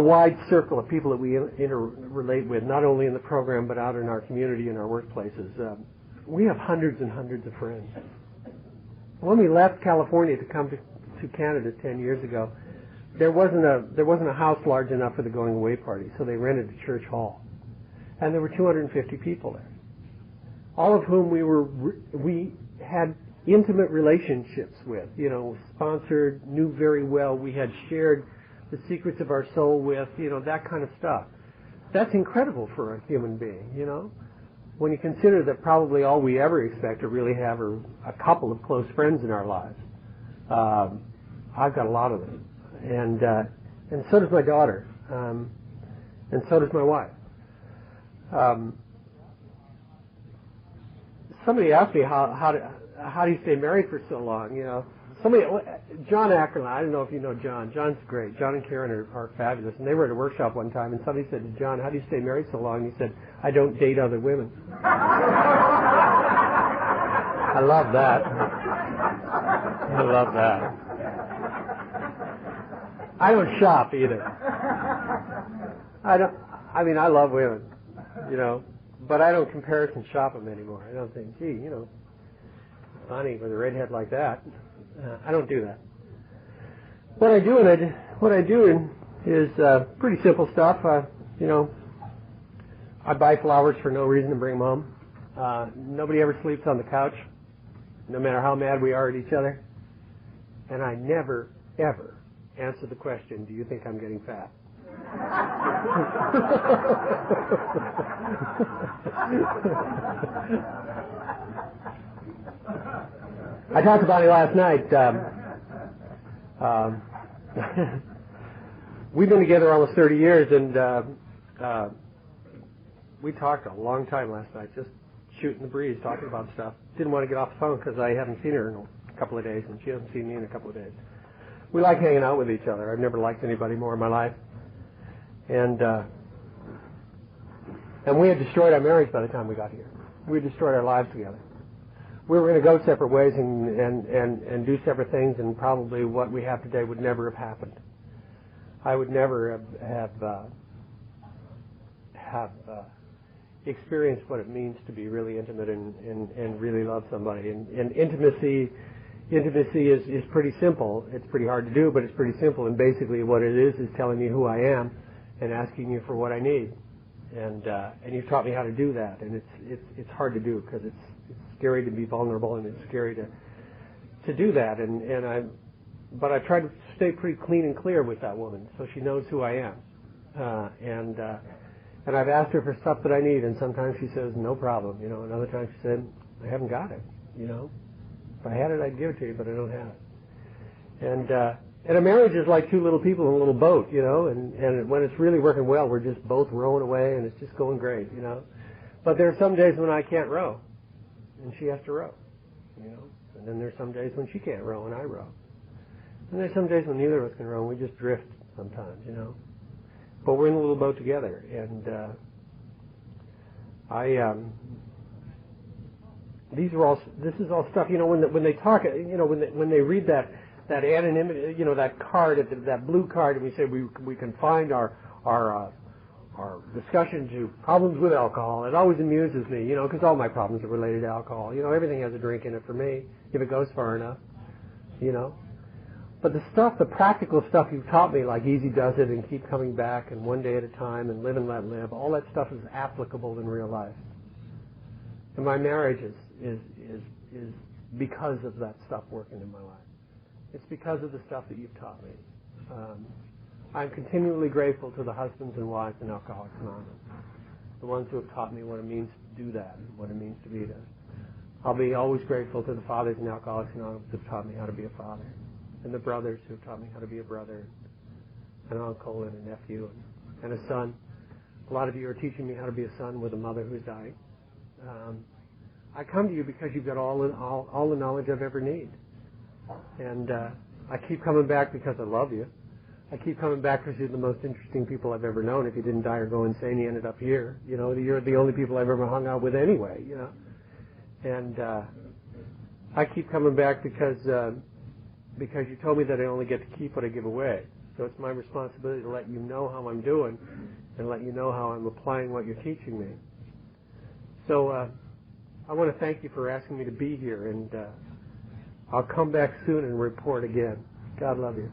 wide circle of people that we interrelate with, not only in the program but out in our community and our workplaces. We have hundreds and hundreds of friends. When we left California to come to Canada 10 years ago, there wasn't a house large enough for the going away party, so they rented a church hall, and there were 250 people there, all of whom we had intimate relationships with. You know, sponsored, knew very well. We had shared the secrets of our soul with. You know, that kind of stuff. That's incredible for a human being. You know, when you consider that probably all we ever expect to really have are a couple of close friends in our lives. I've got a lot of them. And so does my daughter, and so does my wife. Somebody asked me how do you stay married for so long? You know, John Ackerland. I don't know if you know John. John's great. John and Karen are fabulous, and they were at a workshop one time, and somebody said to John, "How do you stay married so long?" And he said, "I don't date other women." I love that. I love that. I don't shop either. I mean, I love women, you know, but I don't comparison shop them anymore. I don't think, gee, you know, funny with a redhead like that. I don't do that. What I do is pretty simple stuff. You know, I buy flowers for no reason and bring them home. Nobody ever sleeps on the couch, no matter how mad we are at each other. And I never, ever answer the question, do you think I'm getting fat? I talked about it last night. We've been together almost 30 years, and we talked a long time last night, just shooting the breeze, talking about stuff. Didn't want to get off the phone because I haven't seen her in a couple of days, and she hasn't seen me in a couple of days. We like hanging out with each other. I've never liked anybody more in my life. And we had destroyed our marriage by the time we got here. We had destroyed our lives together. We were going to go separate ways and do separate things, and probably what we have today would never have happened. I would never have experienced what it means to be really intimate and really love somebody. And intimacy is pretty simple. It's pretty hard to do, but it's pretty simple. And basically what it is telling me who I am and asking you for what I need. And you've taught me how to do that. And it's hard to do because it's scary to be vulnerable, and it's scary to do that. But I try to stay pretty clean and clear with that woman so she knows who I am. And I've asked her for stuff that I need, and sometimes she says, no problem, you know. Another time she said, I haven't got it, you know. If I had it, I'd give it to you, but I don't have it. And a marriage is like two little people in a little boat, you know, and when it's really working well, we're just both rowing away, and it's just going great, you know. But there are some days when I can't row, and she has to row, you know. And then there's some days when she can't row, and I row. And there's some days when neither of us can row, and we just drift sometimes, you know. But we're in a little boat together, and this is all stuff, you know, when they talk, you know, when they read that anonymity, you know, that card, that blue card, and we say we confine our discussion to problems with alcohol. It always amuses me, you know, because all my problems are related to alcohol. You know, everything has a drink in it for me if it goes far enough, you know. But the practical stuff you've taught me, like easy does it and keep coming back and one day at a time and live and let live, all that stuff is applicable in real life. And my marriage is because of that stuff working in my life. It's because of the stuff that you've taught me. I'm continually grateful to the husbands and wives in Alcoholics Anonymous, the ones who have taught me what it means to do that and what it means to be there. I'll be always grateful to the fathers in Alcoholics Anonymous who have taught me how to be a father, and the brothers who have taught me how to be a brother, an uncle and a nephew and a son. A lot of you are teaching me how to be a son with a mother who's dying. I come to you because you've got all the knowledge I've ever need. And I keep coming back because I love you. I keep coming back because you're the most interesting people I've ever known. If you didn't die or go insane, you ended up here. You know, you're the only people I've ever hung out with anyway, you know. And I keep coming back because you told me that I only get to keep what I give away. So it's my responsibility to let you know how I'm doing and let you know how I'm applying what you're teaching me. So I want to thank you for asking me to be here, and I'll come back soon and report again. God love you.